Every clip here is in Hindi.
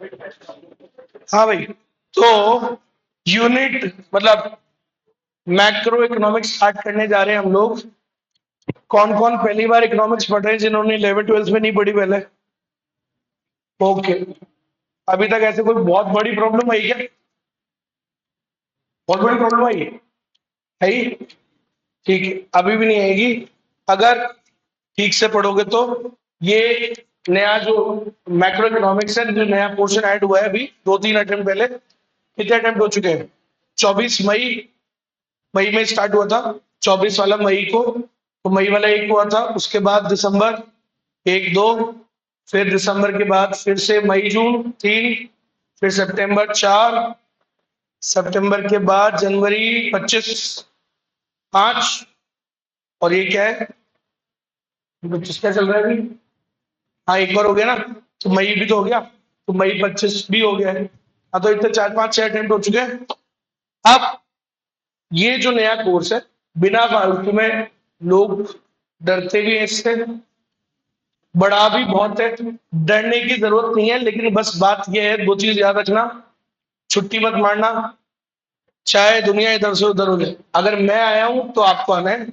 हाँ भाई, तो यूनिट मतलब मैक्रो इकोनॉमिक्स स्टार्ट करने जा रहे हैं हम लोग। कौन कौन पहली बार इकोनॉमिक्स पढ़ रहे हैं जिन्होंने 11th 12th में नहीं पढ़ी पहले? ओके। अभी तक ऐसे कोई बहुत बड़ी प्रॉब्लम आई क्या? बहुत बड़ी प्रॉब्लम आई है ही? ठीक है, अभी भी नहीं आएगी अगर ठीक से पढ़ोगे तो। ये नया जो मैक्रो इकोनॉमिक्स है, जो नया पोर्शन ऐड हुआ है अभी 2-3 अटेम्प्ट पहले। कितने अटेम्प्ट हो चुके हैं? 24 मई, मई में स्टार्ट हुआ था। 24 वाला मई को, तो मई वाला एक हुआ था, उसके बाद दिसंबर 1 2, फिर दिसंबर के बाद फिर से मई जून 3, फिर सितंबर 4, सितंबर के बाद जनवरी 25 5, और ये क्या है? 25 क्या चल रहा है अभी? हाँ, एक बार हो गया ना, तो मई भी तो हो गया, तो मई 25 भी हो गया है। हाँ, तो इतने 4 5 6 अटेम्प्ट हो चुके हैं। अब ये जो नया कोर्स है, बिना फालतू में लोग डरते भी हैं इससे, बड़ा भी बहुत है। डरने की जरूरत नहीं है, लेकिन बस बात यह है, दो चीज याद रखना। छुट्टी मत मारना, चाहे दुनिया इधर से उधर हो जाए। अगर मैं आया हूं तो आपको आना है,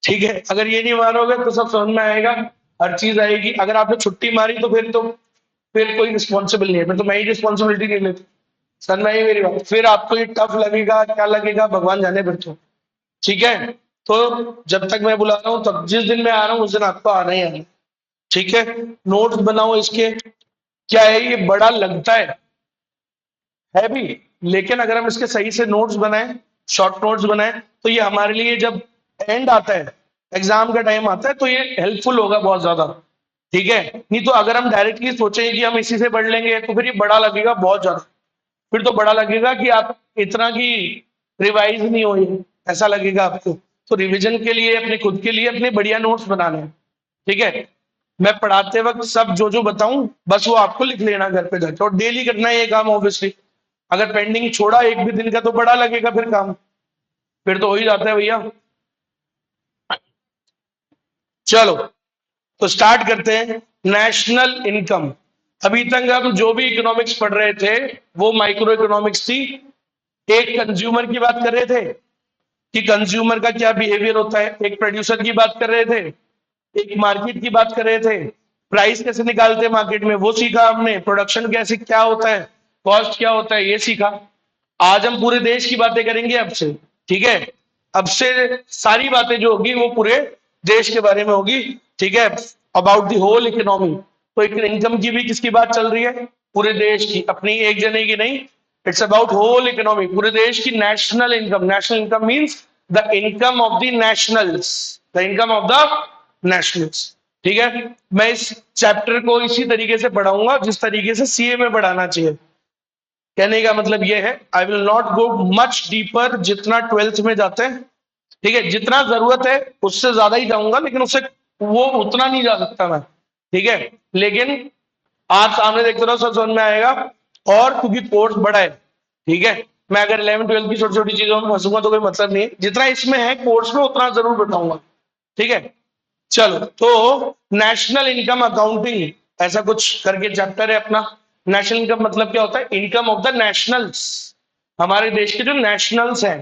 ठीक है? अगर ये नहीं मारोगे तो सब समझ में आएगा, हर चीज आएगी। अगर आपने छुट्टी मारी तो फिर कोई रिस्पॉन्सिबल नहीं है, फिर तो मैं ही रिस्पॉन्सिबिलिटी नहीं लेती। सर में ही मेरी बात, फिर आपको ये टफ लगेगा, क्या लगेगा भगवान जाने, फिर तो ठीक है। तो जब तक मैं बुला रहा हूँ, तब जिस दिन मैं आ रहा हूँ उस दिन आपको आना ही आना है, ठीक है? नोट्स बनाओ इसके। क्या है, ये बड़ा लगता है भी, लेकिन अगर हम इसके सही से नोट्स बनाएं, शॉर्ट नोट्स बनाएं, तो ये हमारे लिए जब एंड आता है, एग्जाम का टाइम आता है, तो ये हेल्पफुल होगा बहुत ज्यादा, ठीक है? नहीं तो अगर हम डायरेक्टली सोचेंगे कि हम इसी से पढ़ लेंगे, तो फिर ये बड़ा लगेगा बहुत ज्यादा। फिर तो बड़ा लगेगा कि आप इतना की रिवाइज नहीं हुई, ऐसा लगेगा आपको। तो रिवीजन के लिए, अपने खुद के लिए अपने बढ़िया नोट्स बनाने हैं, ठीक है? मैं पढ़ाते वक्त सब जो जो बताऊं, बस वो आपको लिख लेना घर पे जाके, और डेली करना है ये काम ऑब्वियसली। अगर पेंडिंग छोड़ा एक भी दिन का, तो बड़ा लगेगा फिर काम, फिर तो हो ही जाता है भैया। चलो, तो स्टार्ट करते हैं। National income. अभी तक हम जो भी इकोनॉमिक्स पढ़ रहे थे, वो माइक्रो इकोनॉमिक्स थी। एक कंज्यूमर की बात कर रहे थे कि कंज्यूमर का क्या बिहेवियर होता है, एक प्रोड्यूसर की बात कर रहे थे, एक मार्केट की बात कर रहे थे, प्राइस कैसे निकालते हैं मार्केट में वो सीखा हमने, प्रोडक्शन कैसे क्या होता है, कॉस्ट क्या होता है ये सीखा। आज हम पूरे देश की बातें करेंगे अब से, ठीक है? अब से सारी बातें जो होगी वो पूरे देश के बारे में होगी, ठीक है? About the whole economy. तो एक इनकम की भी किसकी बात चल रही है? पूरे देश की, अपनी एक जने की नहीं। इट्स अबाउट होल इकोनॉमी, पूरे देश की national income. National income means the income of the nationals, the income of the nationals, ठीक है? मैं इस चैप्टर को इसी तरीके से पढ़ाऊंगा जिस तरीके से सीए में पढ़ाना चाहिए। कहने का मतलब ये है, I will not go much deeper जितना 12th में जाते हैं, ठीक है? जितना जरूरत है उससे ज्यादा ही जाऊंगा, लेकिन उससे वो उतना नहीं जा सकता मैं, ठीक है? लेकिन आप सामने देखते रहो, सब समझ में आएगा। और क्योंकि कोर्स बड़ा है, ठीक है? मैं अगर 11th 12th की छोटी छोटी चीजों में फंसूंगा तो कोई मतलब नहीं है। जितना इसमें है कोर्स में, उतना जरूर बताऊंगा, ठीक है? चलो, तो नेशनल इनकम अकाउंटिंग ऐसा कुछ करके चैप्टर है अपना। नेशनल इनकम मतलब क्या होता है? इनकम ऑफ द नेशनल्स, हमारे देश के जो नेशनल्स हैं,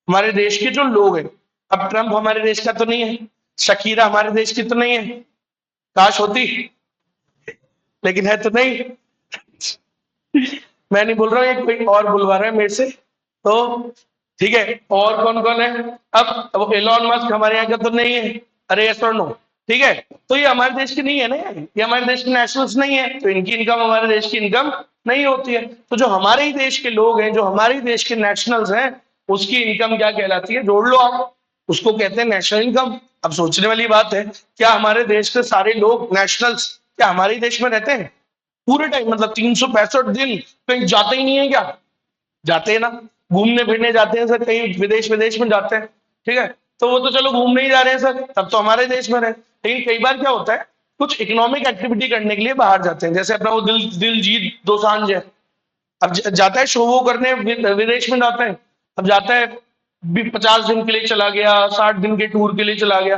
हमारे देश के जो लोग हैं। अब ट्रंप हमारे देश का तो नहीं है, शकीरा हमारे देश की तो नहीं है, काश होती, लेकिन है तो नहीं। मैं नहीं बोल रहा हूँ, ये कोई और बुलवा रहा है मेरे से, तो ठीक है? और कौन कौन है? अब एलॉन मस्क हमारे यहाँ का तो नहीं है, अरे यस और नो, ठीक है? तो ये हमारे देश की नहीं है ना यार, ये हमारे देश के नेशनल्स नहीं है, तो इनकी इनकम हमारे देश की इनकम नहीं होती है। तो जो हमारे ही देश के लोग हैं, जो हमारे ही देश के नेशनल्स हैं, उसकी इनकम क्या कहलाती है? जोड़ लो आप, उसको कहते हैं नेशनल इनकम। अब सोचने वाली बात है, क्या हमारे देश के सारे लोग नेशनल्स क्या हमारे ही देश में रहते हैं पूरे टाइम? मतलब 365 दिन कहीं जाते ही नहीं है क्या? जाते हैं ना, घूमने फिरने जाते हैं सर, कहीं विदेश विदेश में जाते हैं, ठीक है? तो वो तो चलो घूमने ही जा रहे हैं सर, तब तो हमारे देश में रहे। लेकिन कई बार क्या होता है, कुछ इकोनॉमिक एक्टिविटी करने के लिए बाहर जाते हैं, जैसे अपना वो दिलजीत दोसांझ है, अब जाता है शो वो करने, विदेश में जाता है। अब जाता है 50 दिन के लिए चला गया, 60 दिन के टूर के लिए चला गया।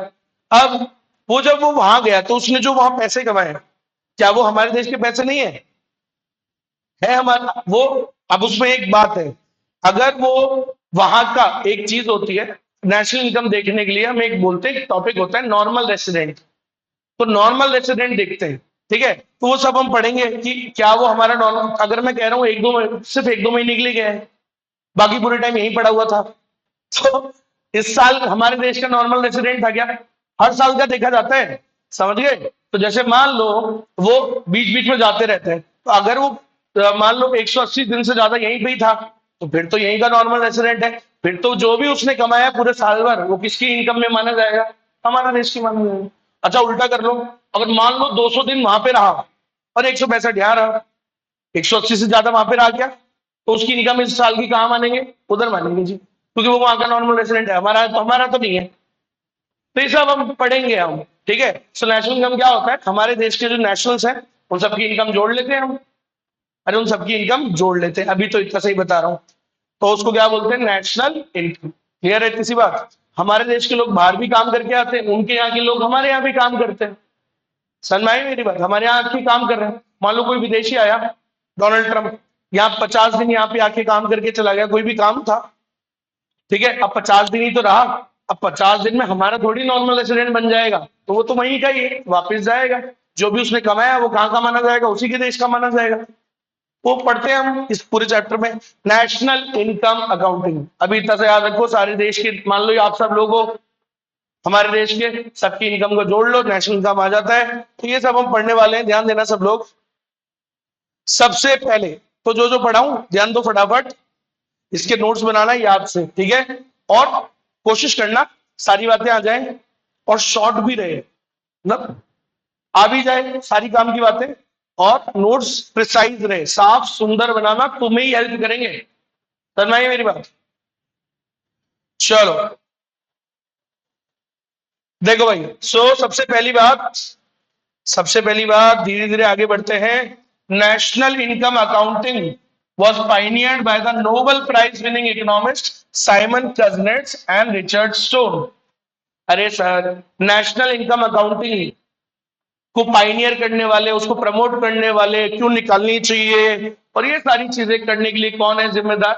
अब वो जब वो वहां गया, तो उसने जो वहां पैसे कमाए, क्या वो हमारे देश के पैसे नहीं है? है हमारा वो। अब उसमें एक बात है, अगर वो वहां का एक चीज होती है, नेशनल इनकम देखने के लिए हम एक बोलते हैं टॉपिक होता है नॉर्मल रेसिडेंट। तो नॉर्मल रेसिडेंट देखते हैं, ठीक है, तो वो सब हम पढ़ेंगे कि क्या वो हमारा नॉर्मल, अगर मैं कह रहा हूँ सिर्फ एक दो महीने के लिए गया है, बाकी पूरे टाइम यहीं पड़ा हुआ था, तो इस साल हमारे देश का नॉर्मल रेसिडेंट था क्या? हर साल का देखा जाता है, समझ गए? तो जैसे मान लो वो बीच बीच में जाते रहते हैं, तो अगर वो मान लो 180 दिन से ज्यादा यहीं पे ही था, तो फिर तो यहीं का नॉर्मल रेसिडेंट है। फिर तो जो भी उसने कमाया पूरे साल भर वो किसकी इनकम में माना जाएगा? हमारा देश की माना जाएगा। अच्छा उल्टा कर लो, अगर मान लो 200 दिन वहां पे रहा और 165 यहाँ रहा, 180 से ज्यादा वहां पे रह गया, तो उसकी इनकम इस साल की कहाँ मानेंगे? उधर मानेंगे जी, क्योंकि वो वहां का नॉर्मल रेसिडेंट है, हमारा तो नहीं है। तो ये सब हम पढ़ेंगे हम, ठीक है। सो नेशनल इनकम क्या होता है? हमारे देश के जो नेशनल्स हैं उन सबकी इनकम जोड़ लेते हैं हम। अरे उन सबकी इनकम जोड़ लेते हैं, अभी तो इतना सही बता रहा हूँ। तो उसको क्या बोलते हैं? National income. क्लियर है? किसी बात? हमारे देश के लोग बाहर भी काम करके आते हैं, उनके यहाँ के लोग हमारे यहाँ भी काम करते हैं। समझ में आई मेरी बात? हमारे यहाँ आके काम कर रहे हैं। मान लो कोई विदेशी आया, डोनाल्ड ट्रंप, यहाँ 50 दिन यहाँ पे आके काम करके चला गया, कोई भी काम था, ठीक है, अब 50 दिन ही तो रहा। अब 50 दिन में हमारा थोड़ी नॉर्मल रेसिडेंट बन जाएगा, तो वो तो वहीं का ही है, वापिस जाएगा। जो भी उसने कमाया वो कहाँ का माना जाएगा? उसी के देश का माना जाएगा। वो पढ़ते हैं हम इस पूरे चैप्टर में, नेशनल इनकम अकाउंटिंग। अभी इतना से याद रखो, सारे देश के, मान लो आप सब लोगों, हमारे देश के सबकी इनकम को जोड़ लो, नेशनल इनकम आ जाता है। तो ये सब हम पढ़ने वाले हैं, ध्यान देना सब लोग। सबसे पहले तो जो जो पढ़ाऊं ध्यान दो फटाफट, इसके नोट्स बनाना याद से, ठीक है, और कोशिश करना सारी बातें आ जाए और शॉर्ट भी रहे, मतलब आ भी जाए सारी काम की बातें, और नोट्स प्रिसाइज रहे, साफ सुंदर बनाना, तुम्हें ही हेल्प करेंगे। समझ में आई मेरी बात? चलो देखो भाई, सबसे पहली बात धीरे धीरे आगे बढ़ते हैं। National income accounting was pioneered by the Nobel Prize winning economists Simon Kuznets and Richard Stone। अरे सर, नेशनल इनकम अकाउंटिंग को पाइनियर करने वाले, उसको प्रमोट करने वाले, क्यों निकालनी चाहिए और ये सारी चीजें करने के लिए कौन है जिम्मेदार?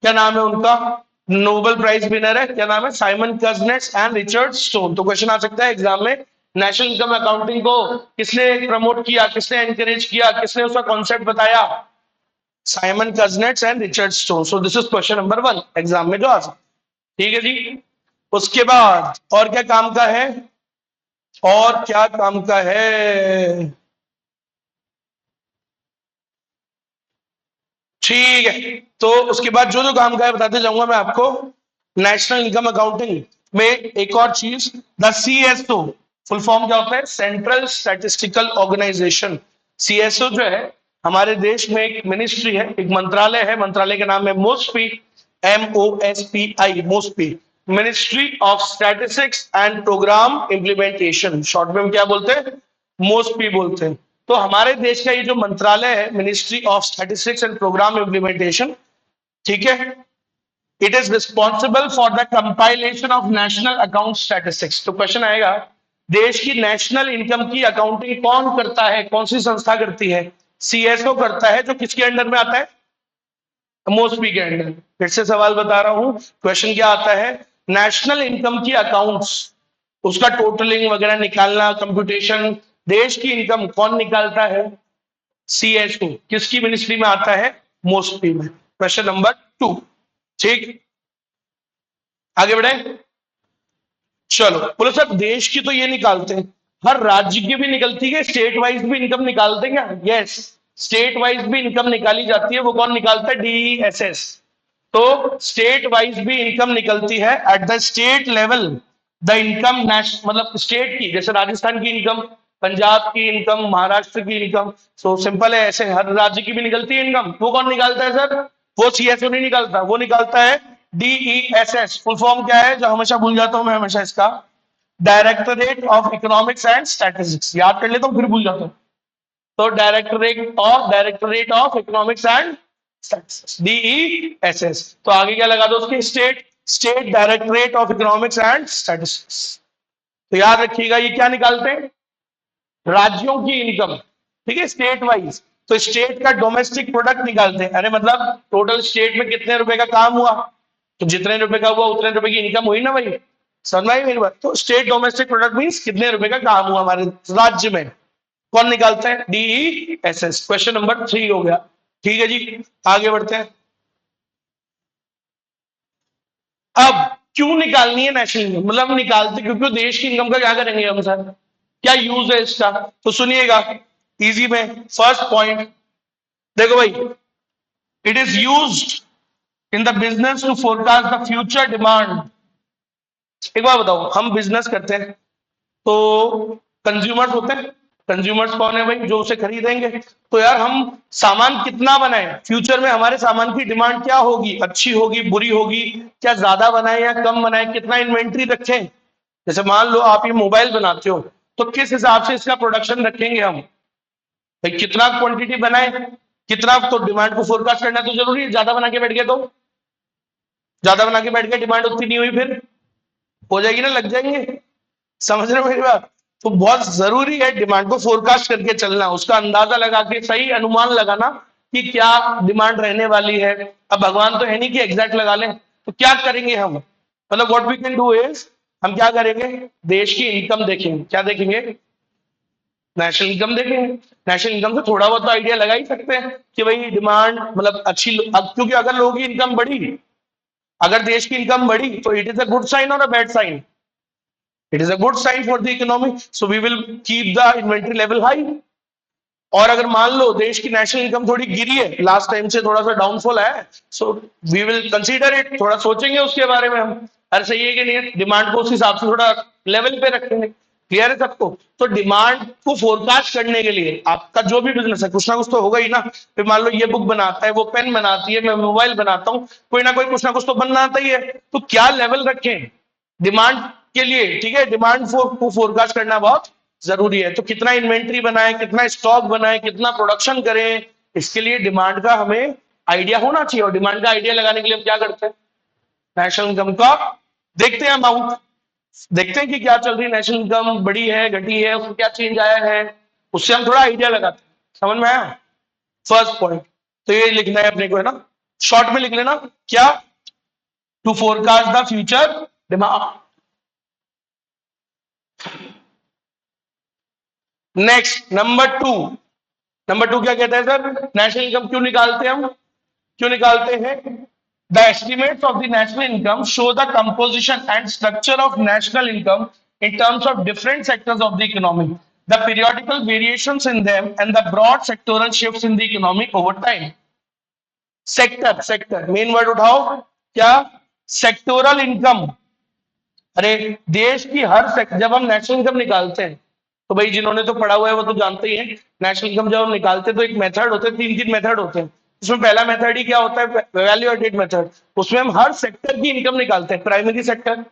क्या नाम है उनका? नोबेल प्राइज विनर है, क्या नाम है? Simon Kuznets and Richard Stone. तो क्वेश्चन आ सकता है एग्जाम में, नेशनल इनकम अकाउंटिंग को किसने प्रमोट किया, किसने एनकरेज किया, किसने उसका कॉन्सेप्ट बताया? Simon Kuznets and Richard Stone. So this is question number 1 exam में जो आ सकता है, ठीक है जी। उसके बाद और क्या काम का है? और क्या काम का है? ठीक है, तो उसके बाद जो जो काम का है बताते जाऊंगा मैं आपको। नेशनल इनकम अकाउंटिंग में एक और चीज, द सीएसओ, फुल फॉर्म क्या होता है? Central statistical organisation. सीएसओ जो है हमारे देश में एक मिनिस्ट्री है, एक मंत्रालय है, मंत्रालय का नाम है MOSPI, MOSPI, MOSPI, ministry of statistics and programme implementation. Short में हम क्या बोलते हैं? मोस्पी बोलते हैं। तो हमारे देश का ये जो मंत्रालय है, ministry of statistics and programme implementation, ठीक है, it is responsible for the compilation of national account statistics. तो क्वेश्चन आएगा, देश की नेशनल इनकम की अकाउंटिंग कौन करता है, कौन सी संस्था करती है? सीएसओ करता है, जो किसके अंडर में आता है? मोस्पी के अंडर। फिर से सवाल बता रहा हूं, क्वेश्चन क्या आता है? नेशनल इनकम की अकाउंट्स, उसका टोटलिंग वगैरह निकालना, कंप्यूटेशन, देश की इनकम कौन निकालता है? सीएसओ। किसकी मिनिस्ट्री में आता है? मोस्पी में। क्वेश्चन नंबर 2, ठीक, आगे बढ़े। चलो बोलो सर, देश की तो ये निकालते हैं, हर राज्य की भी निकलती है, स्टेट वाइज भी इनकम निकालते हैं क्या? यस, स्टेट वाइज भी इनकम निकाली जाती है। वो कौन निकालता है? DESS। तो स्टेट वाइज भी इनकम निकलती है at the state level. The income मतलब स्टेट की, जैसे राजस्थान की इनकम, पंजाब की इनकम, महाराष्ट्र की इनकम, सो सिंपल है, ऐसे हर राज्य की भी निकलती है इनकम। वो कौन निकालता है सर? वो सीएसओ नहीं निकालता, वो निकालता है DESS। फुल फॉर्म क्या है, जो हमेशा भूल जाता हूं मैं, हमेशा इसका, directorate of economics and statistics. याद कर लेता हूं फिर भूल जाता हूं। तो directorate of economics and statistics, DESS। तो आगे क्या लगा दो उसके? State, state directorate of economics and statistics. तो याद रखिएगा, ये क्या निकालते हैं? राज्यों की इनकम, ठीक है, स्टेट वाइज। तो स्टेट का डोमेस्टिक प्रोडक्ट निकालते हैं, अरे मतलब टोटल स्टेट में कितने रुपए का काम हुआ, तो जितने रुपए का हुआ उतने रुपए की इनकम हुई ना भाई, समझ आई मेरी बात। तो स्टेट डोमेस्टिक प्रोडक्ट मीन्स कितने रुपए का काम हुआ हमारे राज्य में, कौन निकालता है, DESS। क्वेश्चन नंबर 3 हो गया। ठीक है जी, आगे बढ़ते हैं। अब क्यों निकालनी है नेशनल इनकम, मतलब निकालते क्योंकि देश की इनकम का क्या करेंगे हम सर, क्या यूज है इसका, तो सुनिएगा इजी में। फर्स्ट पॉइंट देखो भाई, it is used in the business to forecast the future demand. एक बार बताओ, हम बिजनेस करते हैं तो कंज्यूमर्स होते हैं, कंज्यूमर्स कौन है भाई, जो उसे खरीदेंगे। तो यार हम सामान कितना बनाए, फ्यूचर में हमारे सामान की डिमांड क्या होगी, अच्छी होगी बुरी होगी, क्या ज्यादा बनाए या कम बनाए, कितना इन्वेंट्री रखें। जैसे मान लो आप ये मोबाइल बनाते हो, तो किस हिसाब से इसका प्रोडक्शन रखेंगे हम भाई, कितना क्वांटिटी बनाए, कितना, तो डिमांड को फोरकास्ट करना तो जरूरी है। ज्यादा बना के बैठ गए तो, ज्यादा बना के बैठ गए, डिमांड उतनी नहीं हुई, फिर हो जाएगी ना, लग जाएंगे। समझ रहे हो मेरी बात। तो बहुत जरूरी है डिमांड को फोरकास्ट करके चलना, उसका अंदाजा लगा के सही अनुमान लगाना कि क्या डिमांड रहने वाली है। अब भगवान तो है नहीं कि एग्जैक्ट लगा लें, तो क्या करेंगे हम, मतलब what we can do is, हम क्या करेंगे, देश की इनकम देखेंगे। क्या देखेंगे, नेशनल इनकम देखेंगे। नेशनल इनकम से थोड़ा बहुत तो आइडिया लगा ही सकते हैं कि भाई डिमांड मतलब अच्छी, क्योंकि अगर लोगों की इनकम बढ़ी, अगर देश की इनकम बढ़ी, तो it is a good sign और a bad sign. It is a good sign for the economy, so we will keep the inventory level high. और अगर मान लो देश की नेशनल इनकम थोड़ी गिरी है, लास्ट टाइम से थोड़ा सा डाउनफॉल है, so we will consider it, थोड़ा सोचेंगे उसके बारे में हम, अरे सही है कि नहीं है, डिमांड को उस हिसाब से थोड़ा लेवल पे रखेंगे। क्लियर है सबको। तो डिमांड को फोरकास्ट करने के लिए आपका जो भी बिजनेस है, कुछ ना कुछ तो होगा ही ना। फिर मान लो ये बुक बनाता है, वो पेन बनाती है, मैं मोबाइल बनाता हूँ, कोई ना कोई कुछ ना कुछ तो बनाता ही है। तो क्या लेवल रखें डिमांड के लिए, ठीक है, डिमांड को फोरकास्ट करना बहुत जरूरी है। तो कितना इन्वेंट्री बनाए, कितना स्टॉक बनाए, कितना प्रोडक्शन करें, इसके लिए डिमांड का हमें आइडिया होना चाहिए। और डिमांड का आइडिया लगाने के लिए हम क्या करते हैं, नेशनल इनकम का देखते हैं अमाउंट, देखते हैं कि क्या चल रही है, नेशनल इनकम बढ़ी है घटी है, उसमें क्या चेंज आया है, उससे हम थोड़ा आइडिया लगाते हैं। समझ में आया, फर्स्ट पॉइंट। तो ये लिखना है अपने को, है ना, शॉर्ट में लिख लेना क्या, to forecast the future demand. Next number two क्या कहता है सर, नेशनल इनकम क्यों निकालते हैं हम, क्यों निकालते हैं, the estimates of the national income show the composition and structure of national income in terms of different sectors of the economy, the periodical variations in them and the broad sectoral shifts in the economy over time. Sector main word उठाओ, क्या, सेक्टोरल इनकम। अरे देश की हर सेक्टर, जब हम नेशनल इनकम निकालते हैं तो भाई जिन्होंने तो पढ़ा हुआ है वो तो जानते ही हैं, नेशनल इनकम जब हम निकालते हैं तो एक मेथड होते हैं, तीन मेथड होते हैं। उसमें पहला मेथड ही क्या होता है, वैल्यू एडेड मेथड। उसमें हम हर सेक्टर की इनकम निकालते हैं, प्राइमरी सेक्टर,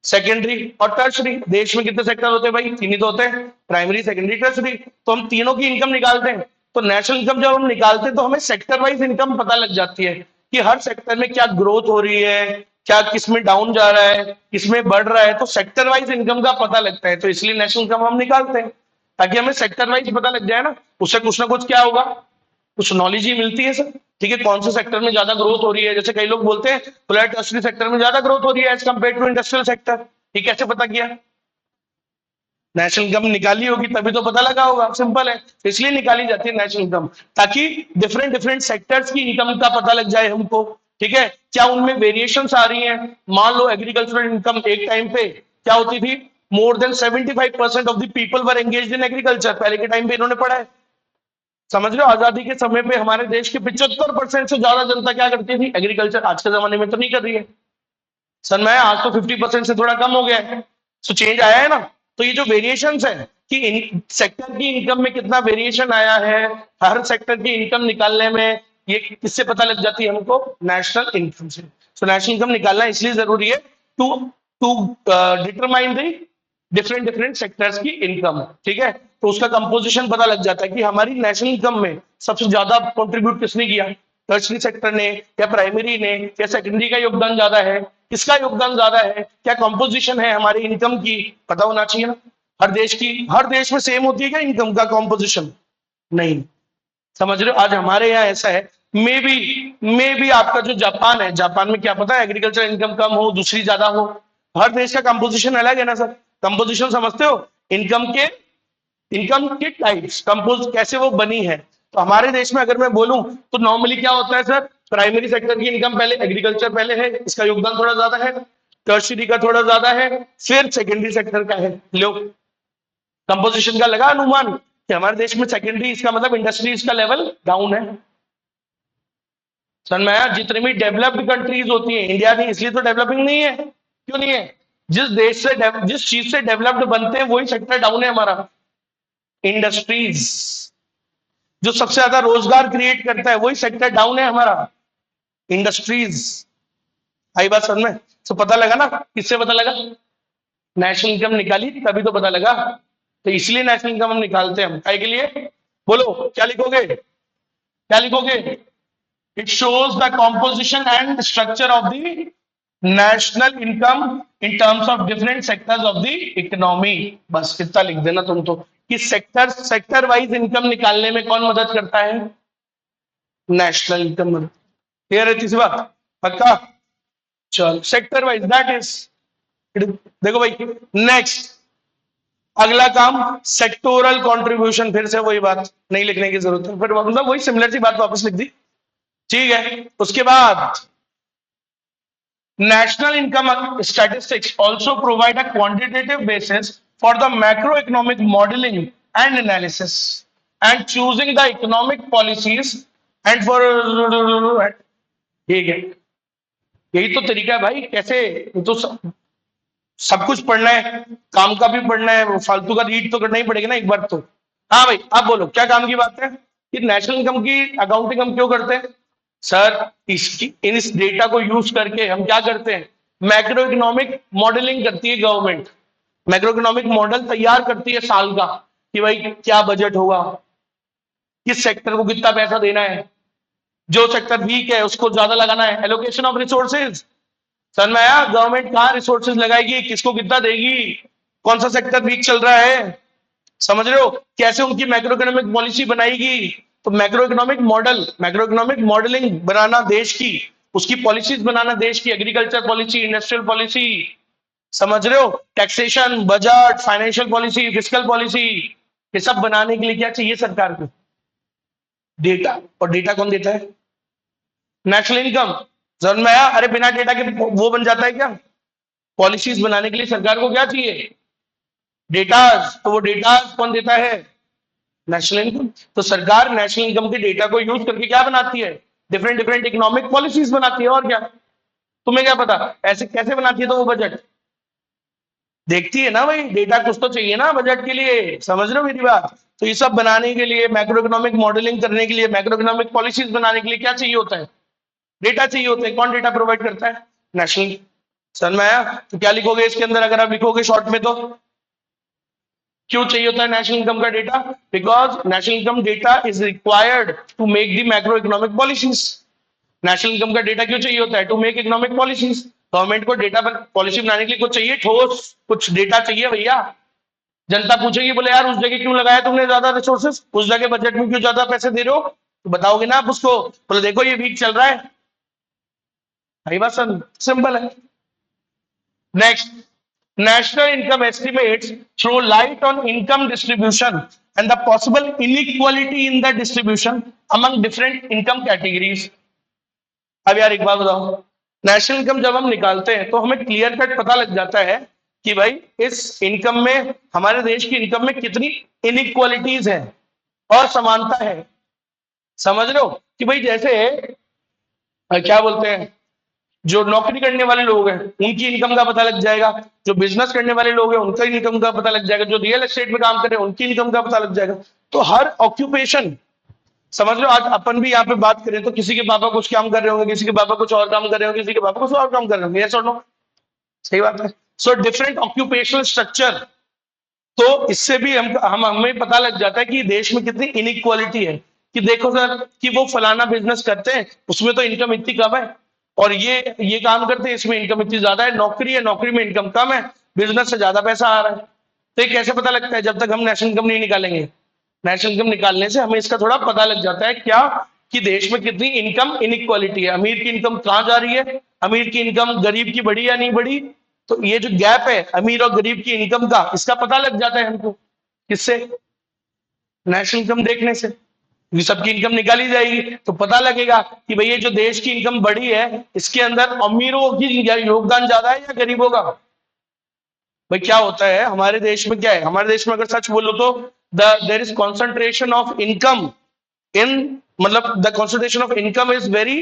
सेकेंडरी और टर्सरी। देश में कितने सेक्टर होते हैं भाई, तीन ही तो होते हैं, प्राइमरी सेकेंडरी टर्सरी। तो हम तीनों की इनकम निकालते हैं। तो नेशनल इनकम जब हम निकालते हैं तो हमें सेक्टर वाइज इनकम पता लग जाती है कि हर सेक्टर में क्या ग्रोथ हो रही है, क्या किसमें डाउन जा रहा है, किसमें बढ़ रहा है। तो सेक्टर वाइज इनकम का पता लगता है, तो इसलिए नेशनल इनकम हम निकालते हैं ताकि हमें सेक्टर वाइज पता लग जाए ना, उससे कुछ ना कुछ क्या होगा, कुछ नॉलेज ही मिलती है सर। ठीक है, कौन से सेक्टर में ज्यादा ग्रोथ हो रही है, जैसे कई लोग बोलते हैं टर्सरी सेक्टर में ज्यादा ग्रोथ हो रही है as compare to industrial sector. ये कैसे पता किया, नेशनल इनकम निकाली होगी तभी तो पता लगा होगा, सिंपल है। तो इसलिए निकाली जाती है नेशनल इनकम, ताकि डिफरेंट डिफरेंट सेक्टर्स की इनकम का पता लग जाए हमको। ठीक है, क्या उनमें वेरिएशंस आ रही हैं। मान लो एग्रीकल्चरल इनकम एक टाइम पे क्या होती थी, more than 75% of the people were engaged in agriculture, पहले के टाइम पे इन्होंने पढ़ा है। समझ रहे हो, आजादी के समय पे हमारे देश के 75% से ज्यादा जनता क्या करती थी, एग्रीकल्चर। आज के जमाने में तो नहीं कर रही है, सन में आज तो 50% से थोड़ा कम हो गया है। सो चेंज आया है ना। तो ये जो वेरिएशंस है कि सेक्टर की इनकम में कितना वेरिएशन आया है, हर सेक्टर की इनकम निकालने में, ये किससे पता लग जाती है हमको, नेशनल इनकम से। सो नेशनल इनकम निकालना इसलिए जरूरी है to to determine the different different sectors की इनकम। ठीक है, तो उसका कंपोजिशन पता लग जाता है कि हमारी नेशनल इनकम में सबसे ज्यादा कंट्रीब्यूट किसने किया, टर्शरी सेक्टर ने या प्राइमरी ने या सेकेंडरी का योगदान ज्यादा है, किसका योगदान ज्यादा है, क्या कंपोजिशन है हमारी इनकम की, पता होना चाहिए ना। हर देश में सेम होती है क्या इनकम का कंपोजिशन, नहीं। समझ रहे हो? आज हमारे यहाँ ऐसा है, मे भी आपका जो जापान है, जापान में क्या पता है एग्रीकल्चर इनकम कम हो, दूसरी ज्यादा हो। हर देश का कंपोजिशन अलग है ना सर। कंपोजिशन समझते हो? इनकम के इनकम के टाइप्स, कंपोज कैसे वो बनी है। तो हमारे देश में अगर मैं बोलूं तो नॉर्मली क्या होता है सर, प्राइमरी सेक्टर की इनकम पहले, एग्रीकल्चर पहले है, इसका योगदान थोड़ा ज्यादा है, टर्शियरी का थोड़ा ज्यादा है, फिर सेकेंडरी सेक्टर का है। लो, कंपोजिशन का लगा अनुमान कि हमारे देश में सेकेंडरी, इसका मतलब इंडस्ट्रीज का लेवल डाउन है। समझ में आया? जितनी भी डेवलप्ड कंट्रीज होती है, इंडिया नहीं इसलिए तो डेवलपिंग नहीं है। क्यों नहीं है? जिस देश से जिस चीज से डेवलप्ड बनते हैं वही सेक्टर डाउन है हमारा। इंडस्ट्रीज जो सबसे ज्यादा रोजगार क्रिएट करता है वही सेक्टर डाउन है हमारा, इंडस्ट्रीज। आई बात समझ में? तो पता लगा ना, किससे पता लगा? नेशनल इनकम निकाली तभी तो पता लगा। तो इसलिए नेशनल इनकम हम निकालते हैं, हम काय के लिए। बोलो क्या लिखोगे, क्या लिखोगे? It shows the composition and structure of the national income in terms of different sectors of the economy. बस इतना लिख देना तुम तो, कि सेक्टर वाइज इनकम निकालने में कौन मदद करता है? National income. क्लियर है तीसरी बात? पक्का? चलो, सेक्टर वाइज दैट इज। देखो भाई, नेक्स्ट अगला काम सेक्टोरल कंट्रीब्यूशन। फिर से वही बात, नहीं लिखने की जरूरत है, फिर मतलब वही सिमिलर सी बात वापस लिख दी। ठीक है, उसके बाद national income statistics also provide a quantitative basis for the macroeconomic modeling and analysis and choosing the economic policies and for ठीक है, यही तो तरीका है भाई। कैसे तो सब कुछ पढ़ना है, काम का भी पढ़ना है, फालतू का रीड तो करना ही पड़ेगा ना एक बार तो। हाँ भाई, आप बोलो क्या काम की बात है कि नेशनल इनकम की अकाउंटिंग हम क्यों करते हैं? सर इस डेटा को यूज करके हम क्या करते हैं, मैक्रो इकोनॉमिक मॉडलिंग करती है गवर्नमेंट। मैक्रो इकोनॉमिक मॉडल तैयार करती है साल का, कि भाई क्या बजट होगा, किस सेक्टर को कितना पैसा देना है, जो सेक्टर वीक है उसको ज्यादा लगाना है। एलोकेशन ऑफ रिसोर्सेज, समझ में आया? गवर्नमेंट कहाँ रिसोर्सेज लगाएगी, किसको कितना देगी, कौन सा सेक्टर वीक चल रहा है, समझ रहे हो? कैसे उनकी मैक्रो इकोनॉमिक पॉलिसी बनाएगी। तो मैक्रो इकोनॉमिक मॉडलिंग बनाना देश की, उसकी पॉलिसीज बनाना देश की, एग्रीकल्चर पॉलिसी, इंडस्ट्रियल पॉलिसी, समझ रहे हो? Taxation, budget, financial policy, physical policy, ये सब बनाने के लिए क्या चाहिए सरकार को? डेटा। और डेटा कौन देता है? National income. समझ में आया? अरे बिना डेटा के वो बन जाता है क्या? पॉलिसीज बनाने के लिए सरकार को क्या चाहिए? डेटाज। तो वो डेटाज कौन देता है? National income. तो सरकार नेशनल इनकम के डेटा को यूज करके क्या बनाती है? डिफरेंट डिफरेंट इकोनॉमिक पॉलिसीज बनाती है। और क्या, तुम्हें क्या पता ऐसे कैसे बनाती है? तो वो बजट देखती है ना भाई, डेटा कुछ तो चाहिए ना बजट के लिए, समझ रहे हो मेरी बात? तो ये सब बनाने के लिए, मैक्रो इकोनॉमिक मॉडलिंग करने के लिए, मैक्रो इकोनॉमिक पॉलिसीज बनाने के लिए क्या चाहिए होता है? डेटा चाहिए होता है। कौन डेटा प्रोवाइड करता है? नेशनल। समझ में आया? तो क्या लिखोगे इसके अंदर, अगर आप लिखोगे शॉर्ट में तो क्यों चाहिए होता है नेशनल इनकम का data? Because national income data is required to make the macro economic policies. National income का डेटा क्यों चाहिए होता है? To make economic policies. Government को डेटा पर पॉलिसी बनाने के लिए कुछ चाहिए, ठोस कुछ डेटा चाहिए भैया। जनता पूछेगी बोले यार उस जगह क्यों लगाया तुमने ज्यादा रिसोर्सेस, उस जगह बजट में क्यों ज्यादा पैसे दे रहे हो, तो बताओगे ना आप उसको, बोले देखो ये वीक चल रहा है। भाई बात सिंपल है। Next, national income estimates throw light on income distribution and the possible inequality in the distribution among different income categories. अब यार एक बात बताओ, नेशनल इनकम जब हम निकालते हैं तो हमें क्लियर कट पता लग जाता है कि भाई इस इनकम में, हमारे देश की इनकम में कितनी इनइक्वालिटीज है और समानता है। समझ रहे हो? कि भाई जैसे क्या बोलते हैं, जो नौकरी करने वाले लोग हैं उनकी इनकम का पता लग जाएगा, जो बिजनेस करने वाले लोग हैं उनका इनकम का पता लग जाएगा, जो रियल एस्टेट में काम कर रहे हैं उनकी इनकम का पता लग जाएगा। तो हर ऑक्यूपेशन, समझ लो, आज अपन भी यहाँ पे बात करें तो किसी के पापा कुछ काम कर रहे होंगे, किसी के पापा कुछ और काम कर रहे होंगे, किसी के पापा कुछ और काम कर रहे होंगे, यस और नो? सही बात है। सो डिफरेंट ऑक्यूपेशनल स्ट्रक्चर, तो इससे भी हमें पता लग जाता है कि देश में कितनी इनइक्वालिटी है। कि देखो सर कि वो फलाना बिजनेस करते हैं उसमें तो इनकम इतनी कम है, और ये काम करते हैं इसमें इनकम इतनी ज्यादा है, नौकरी है नौकरी में इनकम कम है, बिजनेस से ज्यादा पैसा आ रहा है। तो ये कैसे पता लगता है? जब तक हम नेशनल इनकम नहीं निकालेंगे। नेशनल इनकम निकालने से हमें इसका थोड़ा पता लग जाता है क्या कि देश में कितनी इनकम इनइक्वालिटी है, अमीर की इनकम कहां जा रही है, अमीर की इनकम गरीब की बढ़ी या नहीं बढ़ी। तो ये जो गैप है अमीर और गरीब की इनकम का, इसका पता लग जाता है हमको किससे, नेशनल इनकम देखने से। ये सबकी इनकम निकाली जाएगी तो पता लगेगा कि भाई ये जो देश की इनकम बढ़ी है इसके अंदर अमीरों की योगदान ज्यादा है या गरीबों का। भाई क्या होता है हमारे देश में, क्या है हमारे देश में, अगर सच बोलो तो there is concentration of income in, मतलब the concentration of income is very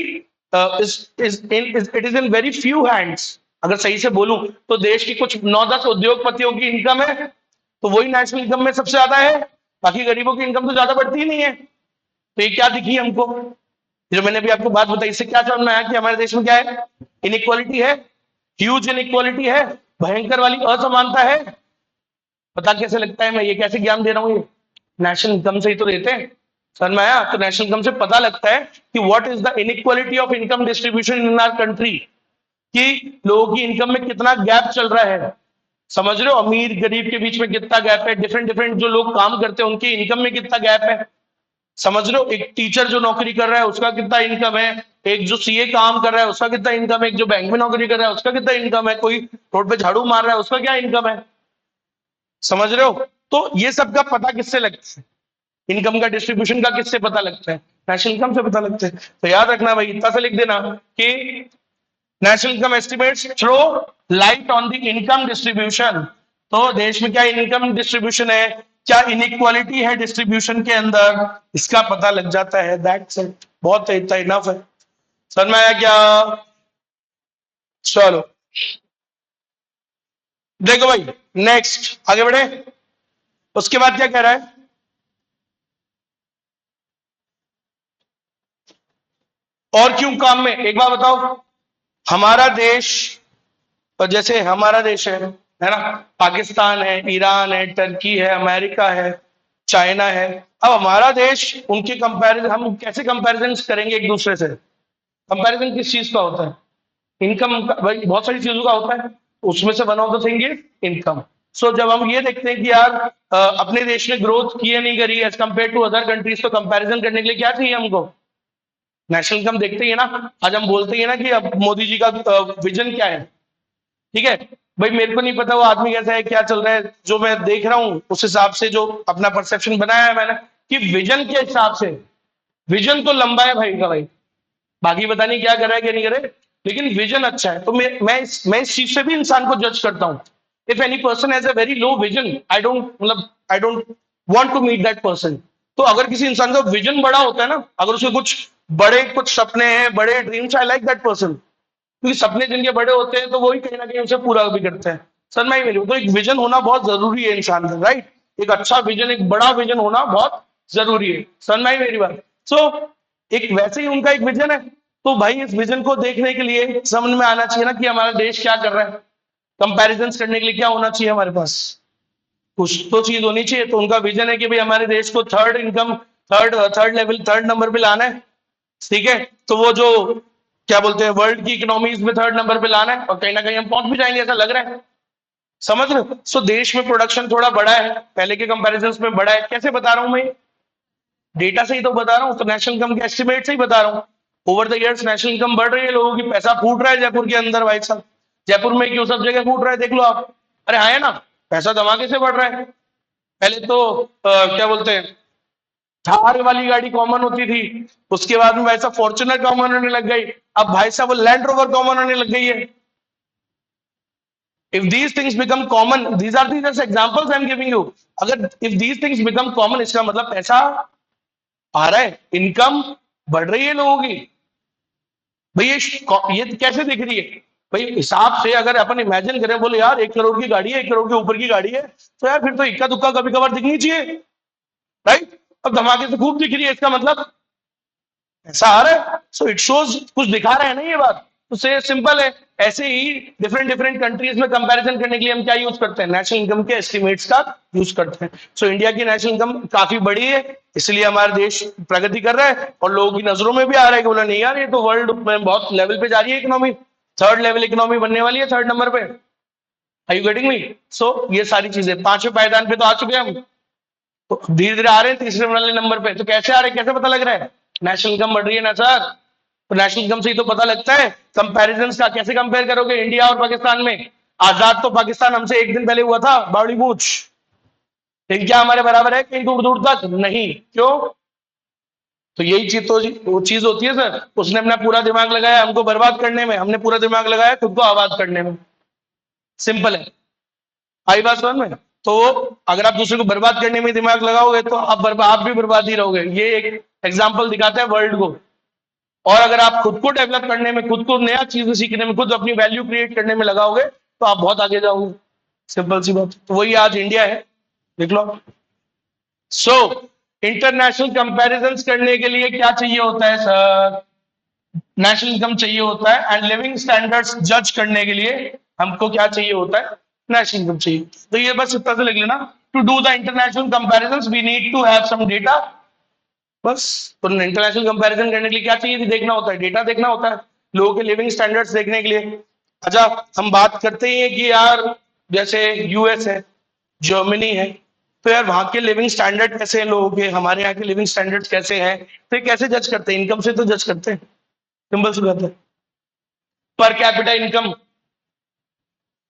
it is in very few hands. अगर सही से बोलूं तो देश की कुछ 9-10 उद्योगपतियों की इनकम है तो वही नेशनल इनकम में सबसे ज्यादा है, बाकी गरीबों की इनकम तो ज्यादा बढ़ती ही नहीं है। तो ये क्या दिखी हमको, जो मैंने अभी आपको बात बताई, इससे क्या समझ में आया कि हमारे देश में क्या है, इनइक्वालिटी है, ह्यूज इनइक्वालिटी है, भयंकर वाली असमानता है। पता कैसे लगता है, मैं ये कैसे ज्ञान दे रहा हूँ, ये नेशनल इनकम से ही तो देते हैं। समझ में आया, तो नेशनल इनकम से पता लगता है कि what is the inequality of income distribution in our country, कि लोगों की इनकम में कितना गैप चल रहा है। समझ रहे हो, अमीर गरीब के बीच में कितना गैप है, डिफरेंट डिफरेंट जो लोग काम करते हैं उनकी इनकम में कितना गैप है। समझ रहे हो, एक टीचर जो नौकरी कर रहा है उसका कितना इनकम है, एक जो सीए काम कर रहा है उसका कितना इनकम है, एक जो बैंक में नौकरी कर रहा है उसका कितना इनकम है, कोई रोड पे झाड़ू मार रहा है उसका क्या इनकम है। समझ रहे हो, तो ये सब का पता किससे लगता है, इनकम का डिस्ट्रीब्यूशन का किससे पता लगता है, नेशनल इनकम से पता लगता है। तो याद रखना भाई, इतना से लिख देना कि national income estimates throw light on the income distribution. तो देश में क्या इनकम डिस्ट्रीब्यूशन है, क्या इनइक्वालिटी है डिस्ट्रीब्यूशन के अंदर, इसका पता लग जाता है। दैट्स इट, बहुत है, इतना इनफ है। समझ में आया क्या? चलो देखो भाई, नेक्स्ट आगे बढ़े। उसके बाद क्या कह रहा है, और क्यों काम में, एक बार बताओ। हमारा देश, और जैसे हमारा देश है ना, पाकिस्तान है, ईरान है, टर्की है, अमेरिका है, चाइना है। अब हमारा देश उनके कंपैरिजन, हम कैसे कंपैरिजन करेंगे एक दूसरे से, कंपैरिजन किस चीज का होता है, इनकम का, भाई बहुत सारी चीजों का होता है, उसमें से one of the thing is income. So जब हम ये देखते हैं कि यार अपने देश ने ग्रोथ की है नहीं करी as compare to other countries, तो कंपैरिजन करने के लिए क्या चाहिए हमको, नेशनल इनकम देखते ही है ना। आज हम बोलते ही है ना कि अब मोदी जी का विजन क्या है, ठीक है। भाई मेरे को नहीं पता वो आदमी कैसा है, क्या चल रहा है, जो मैं देख रहा हूं उस हिसाब से जो अपना परसेप्शन बनाया है मैंने, कि विजन के हिसाब से, विजन तो लंबा है भाई का भाई, बाकी पता नहीं क्या कर रहा है क्या नहीं कर रहा है, लेकिन विजन अच्छा है। तो मैं इस चीज से भी इंसान को जज करता हूं। If any person has a very low vision, I don't want to meet that person. तो अगर किसी इंसान का विजन बड़ा होता है ना, अगर उसके कुछ सपने हैं, बड़े dreams, I like that person. क्योंकि सपने जिनके बड़े होते हैं तो वही कहीं ना कहीं उसे पूरा भी करते हैं। सर मैं मेरी तो एक विजन होना बहुत जरूरी है इंसान का, राइट। एक अच्छा विजन, एक बड़ा विजन होना बहुत जरूरी है। सनमाई मेरी बात। सो एक वैसे ही उनका एक विजन है, तो भाई इस विजन को देखने के लिए समझ में आना चाहिए ना कि हमारा देश क्या कर रहा है, कंपैरिजन करने के लिए क्या होना चाहिए हमारे पास, कुछ तो चीज होनी चाहिए। तो उनका विजन है कि भाई हमारे देश को third income, third level, third number पे लाना है, ठीक है। तो वो जो क्या बोलते हैं, वर्ल्ड की इकोनॉमीज में थर्ड नंबर पे लाना है, और कहीं ना कहीं हम पहुंच भी जाएंगे ऐसा लग रहा है। समझ रहे हो, सो देश में प्रोडक्शन थोड़ा बड़ा है, पहले के कंपैरिजन में बड़ा है। कैसे बता रहा हूं मैं, डेटा से ही तो बता रहा हूं, तो नेशनल इनकम के एस्टिमेट से ही बता रहा हूं। Over the years national income बढ़ रही है, लोगों की पैसा फूट रहा है जयपुर के अंदर भाई साहब। जयपुर में क्यों सब जगह फूट रहा है देख लो आप, अरे हाँ है ना, पैसा धमाके से बढ़ रहा है। पहले तो क्या बोलते हैं, थार वाली गाड़ी कॉमन होती थी, उसके बाद में वैसा फॉर्च्यूनर कॉमन होने लग गई, अब भाई साहब वो लैंड रोवर कॉमन होने लग गई है। if these things become common, these are the just examples I am giving you, अगर if these things become common, इसका मतलब पैसा आ रहा है, इनकम बढ़ रही है लोगों की। भाई ये कैसे दिख रही है भाई, हिसाब से अगर अपन इमेजिन करें, बोले यार 1 करोड़ की गाड़ी है, 1 करोड़ के ऊपर की गाड़ी है, तो यार फिर तो इक्का दुक्का कभी कभार दिखनी चाहिए, राइट। अब धमाके से खूब दिख रही है, इसका मतलब ऐसा आ रहा है, सो इट शोज कुछ दिखा रहा है ना ये बात। तो से सिंपल है। ऐसे ही डिफरेंट डिफरेंट कंट्रीज में कंपैरिजन करने के लिए हम क्या यूज करते हैं, नेशनल इनकम के एस्टिमेट्स का यूज करते हैं। सो इंडिया की नेशनल इनकम काफी बड़ी है, इसलिए हमारा देश प्रगति कर रहा है, और लोगों की नजरों में भी आ रहा है कि बोला नहीं यार ये तो वर्ल्ड में बहुत लेवल पे जा रही है इकोनॉमी, थर्ड लेवल इकोनॉमी बनने वाली है, थर्ड नंबर पे। Are you getting me? So ये सारी चीजें 5वें पायदान पे तो आ चुके हैं हम। धीरे धीरे आ रहे हैं तीसरे वाले नंबर पे। तो कैसे आ रहे हैं, कैसे पता लग रहा है? नेशनल इनकम बढ़ रही है ना सर, तो नेशनल इनकम से ही तो पता लगता है। कंपैरिजन का कैसे कंपेयर करोगे इंडिया और पाकिस्तान में? आजाद तो पाकिस्तान हमसे एक दिन पहले हुआ था, बावड़ी मूछ, लेकिन क्या हमारे बराबर है कहीं दूर दूर तक? नहीं। क्यों? तो यही चीज तो वो चीज होती है सर, उसने अपना पूरा दिमाग लगाया हमको बर्बाद करने में, हमने पूरा दिमाग लगाया खुद को आबाद करने में। सिंपल है। आई बात समझ में? तो अगर आप दूसरे को बर्बाद करने में दिमाग लगाओगे तो आप भी बर्बाद ही रहोगे। ये एक एग्जाम्पल दिखाता है वर्ल्ड को। और अगर आप खुद को डेवलप करने में, खुद को नया चीजें सीखने में, खुद अपनी वैल्यू क्रिएट करने में लगाओगे तो आप बहुत आगे जाओगे। सिंपल सी बात। तो वही आज इंडिया है, देख लो। सो इंटरनेशनल कंपैरिजन करने के लिए क्या चाहिए होता है सर? नेशनल इनकम चाहिए होता है। एंड लिविंग स्टैंडर्ड्स जज करने के लिए हमको क्या चाहिए होता है? नेशनल इनकम चाहिए। तो ये बस इतना से लिख लेना, to do the international comparison we need to have some data. बस। तो इंटरनेशनल कंपैरिजन करने के लिए क्या चाहिए? देखना होता है, डेटा देखना होता है, लोगों के लिविंग स्टैंडर्ड्स देखने के लिए। अच्छा, हम बात करते हैं कि यार जैसे यूएस है, जर्मनी है, तो यार वहां के लिविंग स्टैंडर्ड कैसे हैं लोगों के, हमारे यहाँ के लिविंग स्टैंडर्ड्स कैसे हैं? तो ये कैसे जज करते हैं? इनकम से तो जज करते हैं। सिंपल सी बात है। Per capita income,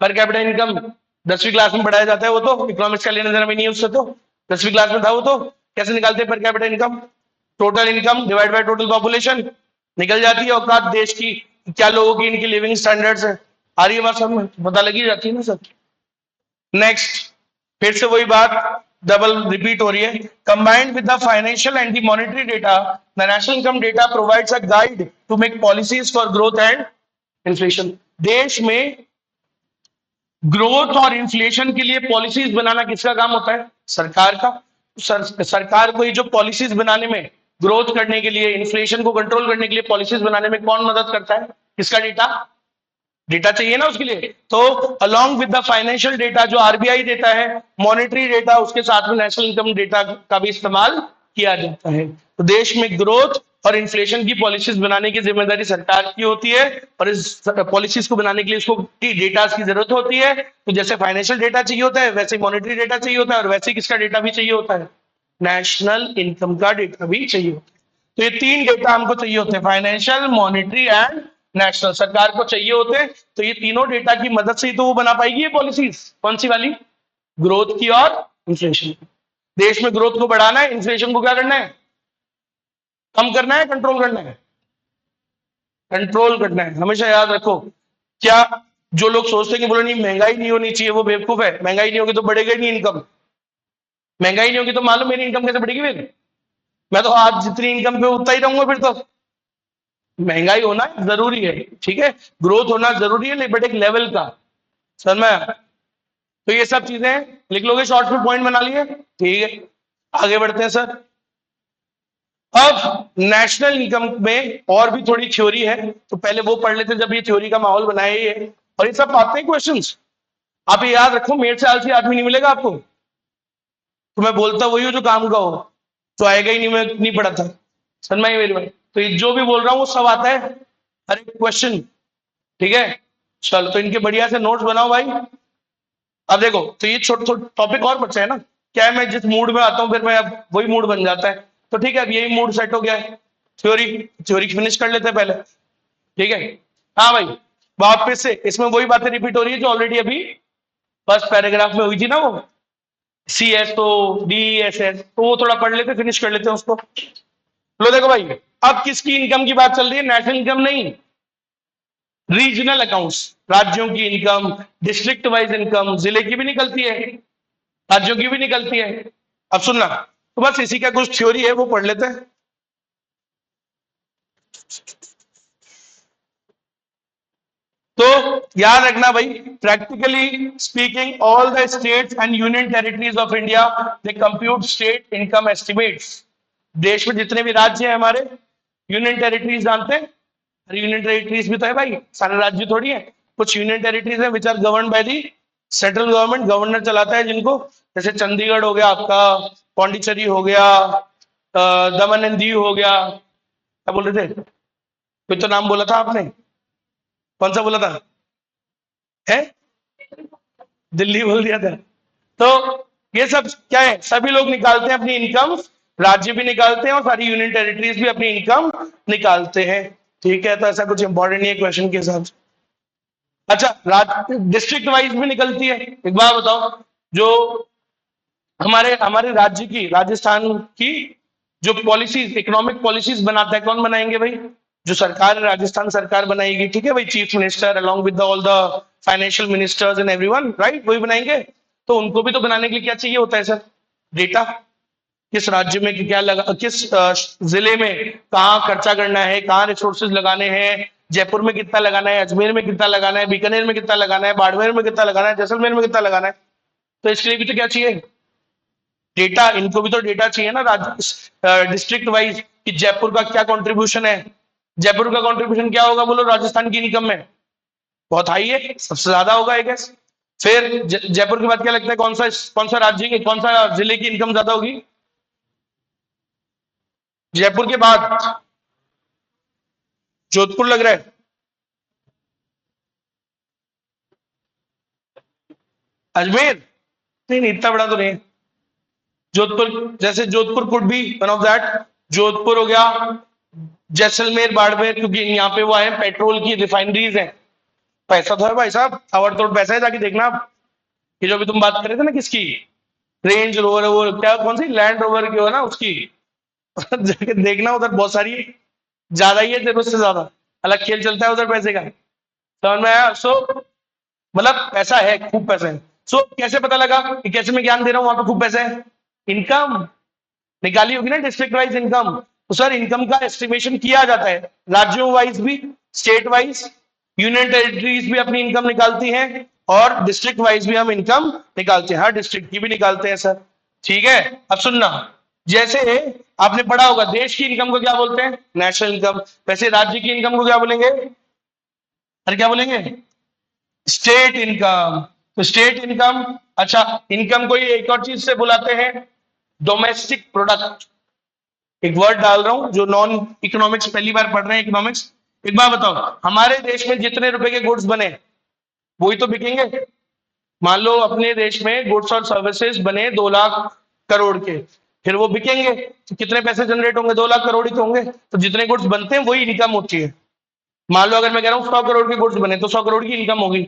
per capita income 10वीं क्लास में पढ़ाया जाता है, वो तो इकोनॉमिक्स का लेना देना भी नहीं है उससे। तो 10वीं क्लास में था वो तो। कैसे निकालते हैं per capita income? Total income divide by total population, निकल जाती है औकात देश की, क्या लोगों की इनकी लिविंग स्टैंडर्ड्स है। आ रही है बात समझ में? पता लगी जाती है ना सर। नेक्स्ट, फिर से वही बात डबल रिपीट हो रही है। Combined with the financial and the monetary data, the national income data provides a guide to make policies for growth and inflation. देश में ग्रोथ और इन्फ्लेशन के लिए पॉलिसीज बनाना किसका काम होता है? सरकार का। सरकार को ये जो पॉलिसीज बनाने में, ग्रोथ करने के लिए, इन्फ्लेशन को कंट्रोल करने के लिए पॉलिसीज बनाने में कौन मदद करता है? किसका डेटा? डेटा चाहिए ना उसके लिए। तो along with the financial data जो आरबीआई देता है, मॉनेटरी डेटा, उसके साथ में नेशनल इनकम डेटा का भी इस्तेमाल किया जाता है। तो देश में ग्रोथ और इन्फ्लेशन की पॉलिसीज बनाने की जिम्मेदारी सरकार की होती है, और इस पॉलिसीज को बनाने के लिए उसको डेटा की जरूरत होती है। तो जैसे फाइनेंशियल डेटा चाहिए होता है, वैसे मॉनेटरी डेटा चाहिए होता है, और वैसे किसका डेटा भी चाहिए होता है? नेशनल इनकम का डेटा भी चाहिए होता है। तो ये तीन डेटा हमको चाहिए होते हैं, फाइनेंशियल, मॉनेटरी एंड नेशनल, सरकार को चाहिए होते हैं। तो ये तीनों डेटा की मदद से ही तो वो बना पाएगी ये पॉलिसीज। कौन सी वाली? ग्रोथ की और इन्फ्लेशन की। देश में ग्रोथ को बढ़ाना है, इन्फ्लेशन को क्या करना है? कम करना है, कंट्रोल करना है? कंट्रोल करना है। हमेशा याद रखो। क्या जो लोग सोचते हैं कि बोलो नहीं महंगाई नहीं होनी चाहिए, वो बेवकूफ है। महंगाई नहीं होगी तो बढ़ेगा नहीं इनकम। महंगाई नहीं होगी तो मालूम मेरी इनकम कैसे बढ़ेगी? फिर मैं तो आज जितनी इनकम पे उतना ही रहूंगा फिर तो। महंगाई होना जरूरी है, ठीक है, ग्रोथ होना जरूरी है, बट एक लेवल का। सर मैं, तो ये सब चीजें लिख लोगे, शॉर्ट में पॉइंट बना लिए, ठीक है। आगे बढ़ते हैं सर। अब नेशनल इनकम में और भी थोड़ी थ्योरी है, तो पहले वो पढ़ लेते जब ये थ्योरी का माहौल बनाया ही है। और ये सब आते हैं क्वेश्चंस। आप ये याद रखो, मेरे से आलसी आदमी नहीं मिलेगा आपको। तो मैं बोलता वही हूँ जो काम का हो, तो आएगा ही नहीं, मैं नहीं पढ़ा था। समझ में मेरी बात? तो ये जो भी बोल रहा हूँ वो सब आता है, हर एक क्वेश्चन, ठीक है। चलो, तो इनके बढ़िया से नोट्स बनाओ भाई। अब देखो, तो ये छोटे छोटे टॉपिक और बचे है ना। क्या है, मैं जिस मूड में आता हूँ फिर मैं, अब वही मूड बन जाता है। तो ठीक है, अब यही मूड सेट हो गया है। थ्योरी थ्योरी फिनिश कर लेते हैं पहले, ठीक है। हाँ भाई, वापस से इसमें वही बातें रिपीट हो रही है जो ऑलरेडी अभी फर्स्ट पैराग्राफ में हुई थी ना, वो C S O D S S, तो वो थोड़ा पढ़ लेते, फिनिश कर लेते हैं उसको। लो देखो भाई, अब किसकी इनकम की बात चल रही है? नेशनल इनकम नहीं, रीजनल अकाउंट्स। राज्यों की इनकम, डिस्ट्रिक्ट वाइज इनकम, जिले की भी निकलती है, राज्यों की भी निकलती है। अब सुनना, तो बस इसी का कुछ थ्योरी है, वो पढ़ लेते हैं। तो याद रखना भाई, practically speaking all the states and union territories of India they compute state income estimates. देश में जितने भी राज्य हैं हमारे, यूनियन टेरिटरीज जानते हैं? यूनियन टेरिटरीज भी तो है भाई, सारे राज्य थोड़ी है। कुछ यूनियन टेरिटरीज है which are govern by the central government, governor चलाता है जिनको। जैसे चंडीगढ़ हो गया आपका, पौंडीचेरी हो गया, दमन एंड दीव हो गया। क्या बोल रहे थे? कोई तो नाम बोला था आपने, कौन सा बोला था? है? दिल्ली बोल दिया था। तो ये सब क्या है, सभी लोग निकालते हैं अपनी इनकम, राज्य भी निकालते हैं और सारी यूनियन टेरिटरीज भी अपनी इनकम निकालते हैं। ठीक है, तो ऐसा कुछ इंपॉर्टेंट नहीं है क्वेश्चन के हिसाब से। अच्छा, डिस्ट्रिक्ट वाइज भी निकलती है। एक बात बताओ, जो हमारे हमारे राज्य की, राजस्थान की जो पॉलिसीज, इकोनॉमिक पॉलिसीज बनाता है, कौन बनाएंगे भाई? जो सरकार है, राजस्थान सरकार बनाएगी। ठीक है भाई, chief minister along with all the financial ministers and everyone, right, वही बनाएंगे। तो उनको भी तो बनाने के लिए क्या चाहिए होता है सर? डेटा। किस राज्य में क्या लगा, किस जिले में कहाँ खर्चा करना है, कहाँ रिसोर्सेज लगाने हैं, जयपुर में कितना लगाना है, अजमेर में कितना लगाना है, बीकानेर में कितना लगाना है, बाड़मेर में कितना लगाना है, जैसलमेर में कितना लगाना है। तो इसके लिए भी तो क्या चाहिए? डेटा। इनको भी तो डेटा चाहिए ना, राज्य डिस्ट्रिक्ट वाइज, कि जयपुर का क्या कंट्रीब्यूशन है। जयपुर का कंट्रीब्यूशन क्या होगा बोलो राजस्थान की इनकम में? बहुत हाई है, सबसे ज्यादा होगा आई गेस। फिर जयपुर के बाद क्या लगता है, कौन सा राज्य की, कौन सा जिले की इनकम ज्यादा होगी जयपुर के बाद? जोधपुर लग रहा है। अजमेर? नहीं नहीं, इतना बड़ा तो नहीं है। जोधपुर, जैसे Jodhpur could be one of that. Jodhpur हो गया, जैसलमेर, बाड़मेर, क्योंकि यहाँ पे वो है पेट्रोल की रिफाइनरीज है। पैसा तो है भाई साहब, ताबड़तोड़ पैसा है, जाके देखना आप। ये जो अभी तुम बात कर रहे थे ना, किसकी, रेंज रोवर, वो क्या, कौन सी लैंड रोवर की हो ना उसकी, जाके देखना, उधर बहुत सारी है। ज्यादा ही है जरूरत से ज्यादा। अलग खेल चलता है उधर पैसे का। समझ में आया? सो मतलब पैसा है, खूब पैसा है। सो कैसे पता लगा कि, कैसे मैं ज्ञान दे रहा हूँ वहां पे खूब पैसा है? इनकम निकाली होगी ना, डिस्ट्रिक्ट वाइज इनकम। तो सर इनकम का एस्टिमेशन किया जाता है, राज्यों वाइज भी, स्टेट वाइज, यूनियन टेरिटरीज भी अपनी इनकम निकालती हैं, और डिस्ट्रिक्ट वाइज भी हम इनकम निकालते हैं, हर डिस्ट्रिक्ट की भी निकालते हैं सर। ठीक है, अब सुनना, जैसे आपने पढ़ा होगा, देश की इनकम को क्या बोलते हैं? National income. वैसे राज्य की इनकम को क्या बोलेंगे? अरे क्या बोलेंगे? State income. तो स्टेट इनकम। अच्छा, इनकम को ये एक और चीज से बुलाते हैं, डोमेस्टिक प्रोडक्ट। एक वर्ड डाल रहा हूं, जो नॉन इकोनॉमिक्स पहली बार पढ़ रहे हैं इकोनॉमिक्स, एक बार बताओ, हमारे देश में जितने रुपए के गुड्स बने वही तो बिकेंगे। मान लो अपने देश में गुड्स और सर्विसेज बने 2 लाख करोड़ के, फिर वो बिकेंगे तो कितने पैसे जनरेट होंगे? 2 लाख करोड़ ही तो होंगे। तो जितने गुड्स बनते हैं वही इनकम होती है। मान लो अगर मैं कह रहा हूँ 100 करोड़ के गुड्स बने, तो 100 करोड़ की इनकम होगी।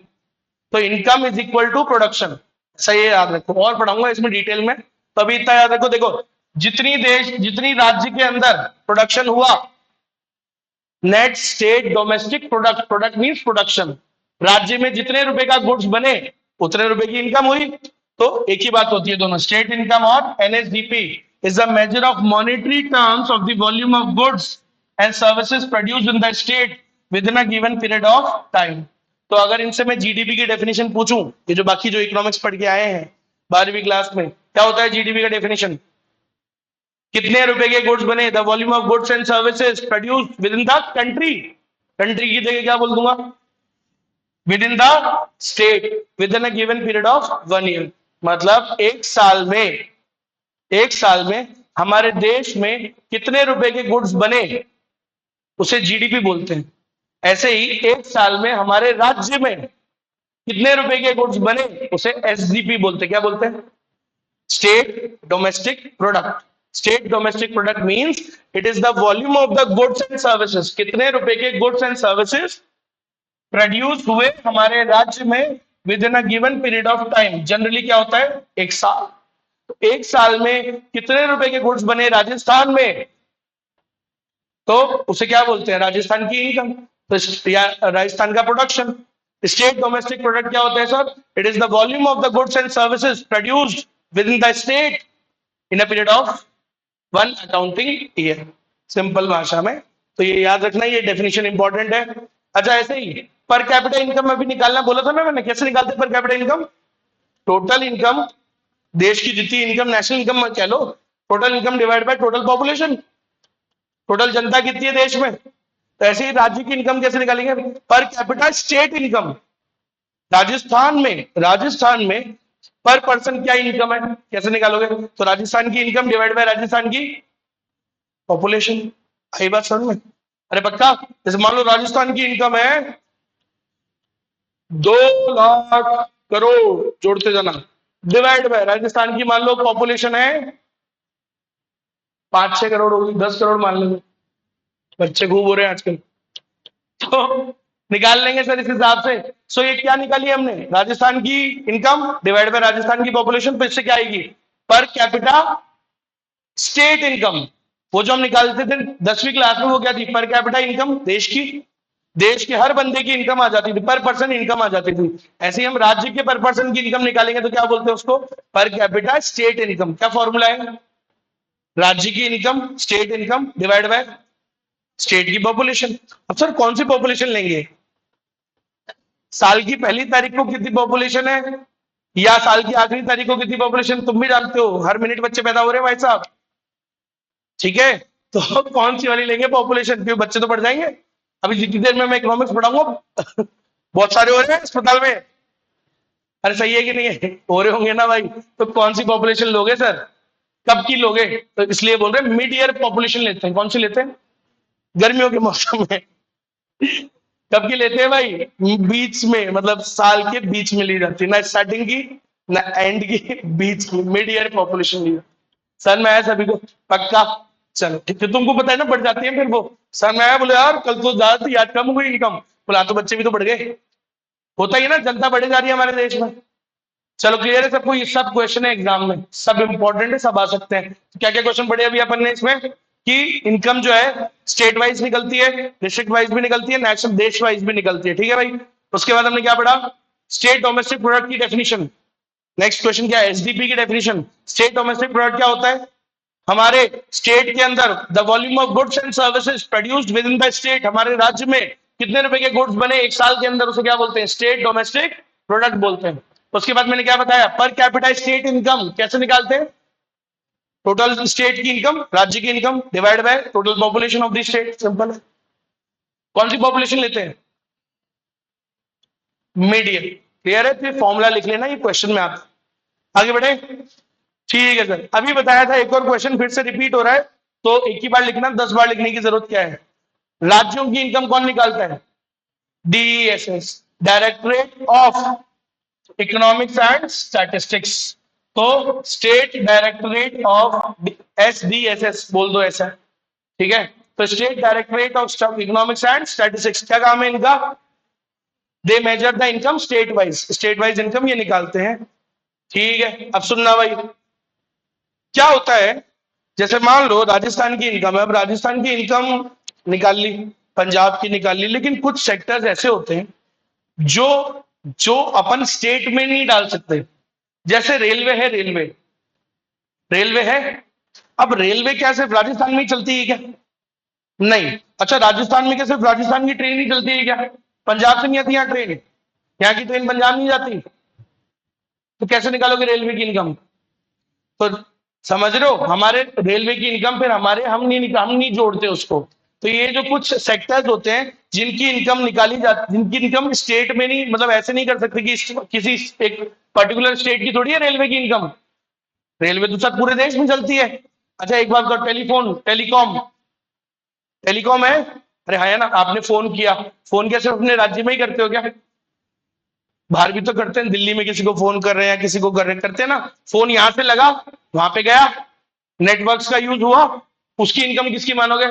तो income is equal to production. सही है, याद रखो, और पढ़ाऊंगा इसमें डिटेल में, तो अभी इतना याद रखो। देखो, जितनी राज्य के अंदर प्रोडक्शन हुआ, net state domestic product, product means production, राज्य में जितने रुपए का गुड्स बने उतने रुपए की इनकम हुई। तो एक ही बात होती है दोनों, स्टेट इनकम और NSDP is the measure of monetary terms of the volume of goods and services produced in the state with in a given period of time. तो अगर इनसे मैं जीडीपी की डेफिनेशन पूछूं, ये जो बाकी जो इकोनॉमिक्स पढ़ के आए हैं 12वीं क्लास में, क्या होता है जीडीपी का डेफिनेशन? कितने रुपए के गुड्स बने, the volume of goods and services produce with in the country. Country की जगह क्या बोल दूंगा? With in the state with in a given period of 1 year. मतलब एक साल में हमारे देश में कितने रुपए के गुड्स बने, उसे जीडीपी बोलते हैं। ऐसे ही एक साल में हमारे राज्य में कितने रुपए के गुड्स बने, उसे एसडीपी बोलते हैं। क्या बोलते हैं? State domestic product. State domestic product means it is the volume of the goods and services, कितने रुपए के गुड्स एंड सर्विसेज प्रोड्यूस हुए हमारे राज्य में with in a given period of time. Generally क्या होता है? एक साल। तो एक साल में कितने रुपए के गुड्स बने राजस्थान में, तो उसे क्या बोलते हैं? राजस्थान की इनकम, तो या राजस्थान का प्रोडक्शन। स्टेट डोमेस्टिक प्रोडक्ट क्या होता है sir? It is the volume of the goods and services produced with in the state in a period of 1 accounting year, simple भाषा में। तो ये याद रखना, ये डेफिनेशन इंपॉर्टेंट है। अच्छा, ऐसे ही पर कैपिटा इनकम अभी निकालना बोला था ना मैंने, कैसे निकालते per capita income? Total income, देश की जितनी इनकम, नेशनल इनकम कह लो, total income divide by total population, total जनता कितनी है देश में। तो ऐसे ही राज्य की इनकम कैसे निकालेंगे? Per capita state income. Rajasthan में पर पर्सन क्या इनकम है, कैसे निकालोगे? तो राजस्थान की इनकम डिवाइड बाय राजस्थान की पॉपुलेशन। आई बात समझ में? अरे पक्का, जैसे मान लो राजस्थान की इनकम है 2 लाख करोड़, जोड़ते जाना, डिवाइड बाय राजस्थान की मान लो पॉपुलेशन है 5-6 करोड़ होगी, 10 करोड़ मान लो, बच्चे खूब हो रहे हैं आजकल, तो निकाल लेंगे सर इस हिसाब से। सो ये क्या निकाली हमने, राजस्थान की इनकम डिवाइड बाय राजस्थान की पॉपुलेशन, तो इससे क्या आएगी, पर कैपिटा स्टेट इनकम। वो जो हम निकालते थे 10वीं क्लास में, वो क्या थी, पर कैपिटा इनकम, देश की, देश के हर बंदे की इनकम आ जाती थी, पर पर्सन इनकम आ जाती थी। ऐसे ही हम राज्य के पर पर्सन की इनकम निकालेंगे तो क्या बोलते हैं उसको, पर कैपिटा स्टेट इनकम। क्या फॉर्मूला है, राज्य की income state income divide by state की पॉपुलेशन। अब सर कौन सी पॉपुलेशन लेंगे, साल की पहली तारीख को कितनी पॉपुलेशन है या साल की आखिरी तारीख को कितनी पॉपुलेशन, तुम भी जानते हो हर मिनट बच्चे पैदा हो रहे हैं भाई साहब, ठीक है। तो कौन सी वाली लेंगे पॉपुलेशन, क्यों बच्चे तो बढ़ जाएंगे। अभी जितनी देर में मैं इकोनॉमिक्स पढ़ाऊंगा बहुत सारे हो रहे हैं अस्पताल में, अरे सही है कि नहीं है, हो रहे होंगे ना भाई, तो कौन सी पॉपुलेशन लोगे सर, कब की लोगे, तो इसलिए बोल रहे हैं मिड ईयर पॉपुलेशन लेते हैं। कौन सी लेते हैं, गर्मियों के मौसम में कब की लेते हैं भाई, बीच में, मतलब साल के बीच में ली जाती है, ना स्टार्टिंग की ना एंड की, बीच की मिड ईयर पॉपुलेशन ली, सर में आया सभी को पक्का, चलो ठीक है, तुमको पता है ना, बढ़ जाती है फिर वो, सर में आया, बोले यार कल तो ज्यादा थी आज कम हो गई इनकम, बोला तो बच्चे भी तो बढ़ गए, होता ही है ना, जनता बढ़ी जा रही है हमारे देश में। चलो क्लियर है सबको, ये सब क्वेश्चन है एग्जाम में, सब इंपॉर्टेंट है, सब आ सकते हैं। क्या क्या क्वेश्चन पढ़े अभी अपन ने इसमें, कि इनकम जो है स्टेट वाइज निकलती है, डिस्ट्रिक्ट वाइज भी निकलती है, नेशनल देश वाइज भी निकलती है, ठीक है भाई। उसके बाद हमने क्या पढ़ा, स्टेट डोमेस्टिक प्रोडक्ट की डेफिनेशन। नेक्स्ट क्वेश्चन क्या है, एसडीपी की डेफिनेशन। स्टेट डोमेस्टिक प्रोडक्ट क्या होता है, हमारे स्टेट के अंदर the volume of goods and services produced with in the state, हमारे राज्य में कितने रुपए के गुड्स बने एक साल के अंदर, उसे क्या बोलते हैं, स्टेट डोमेस्टिक प्रोडक्ट बोलते हैं। उसके बाद मैंने क्या बताया, पर कैपिटा स्टेट इनकम कैसे निकालते हैं, टोटल स्टेट की इनकम, राज्य की income divide by total population of the state, simple है। कौन सी पॉपुलेशन लेते हैं, मीडियम, क्लियर है, तो फॉर्मूला लिख लेना, ये क्वेश्चन में आता। आगे बढ़े, ठीक है सर। अभी बताया था, एक और क्वेश्चन फिर से रिपीट हो रहा है, तो एक ही बार लिखना, 10 बार लिखने की जरूरत क्या है। राज्यों की इनकम कौन निकालता है, DESS, directorate of economics and statistics. तो स्टेट डायरेक्टरेट ऑफ एसडीएसएस बोल दो ऐसा, ठीक है। तो state directorate of economics and statistics, क्या काम है इनका, they measure the income state wise income ये निकालते हैं, ठीक है। अब सुनना भाई, क्या होता है, जैसे मान लो राजस्थान की इनकम है, अब राजस्थान की इनकम निकाल ली, पंजाब की निकाल ली, लेकिन कुछ सेक्टर्स ऐसे होते हैं जो जो अपन स्टेट में नहीं डाल सकते, जैसे रेलवे है, रेलवे है, अब रेलवे क्या सिर्फ राजस्थान में ही चलती है क्या, नहीं। अच्छा राजस्थान में क्या सिर्फ राजस्थान की ट्रेन ही चलती है क्या, पंजाब से नहीं आती यहाँ ट्रेन, यहाँ की ट्रेन पंजाब नहीं जाती, तो कैसे निकालोगे रेलवे की इनकम, तो समझ रहे हो, हमारे रेलवे की इनकम फिर हमारे, हम नहीं जोड़ते उसको। तो ये जो कुछ सेक्टर्स होते हैं जिनकी इनकम निकाली जाती, जिनकी इनकम स्टेट में नहीं, मतलब ऐसे नहीं कर सकते कि किसी एक पर्टिकुलर स्टेट की थोड़ी है रेलवे की इनकम, रेलवे तो सब पूरे देश में चलती है। अच्छा एक बात बताओ, टेलीफोन, टेलीकॉम है, अरे हाँ है ना, आपने फोन किया, फोन क्या सिर्फ अपने राज्य में ही करते हो क्या, बाहर भी तो करते हैं, दिल्ली में किसी को फोन कर रहे हैं, किसी को कर रहे करते हैं ना, फोन यहां से लगा वहां पे गया, नेटवर्क्स का यूज हुआ, उसकी इनकम किसकी मानोगे,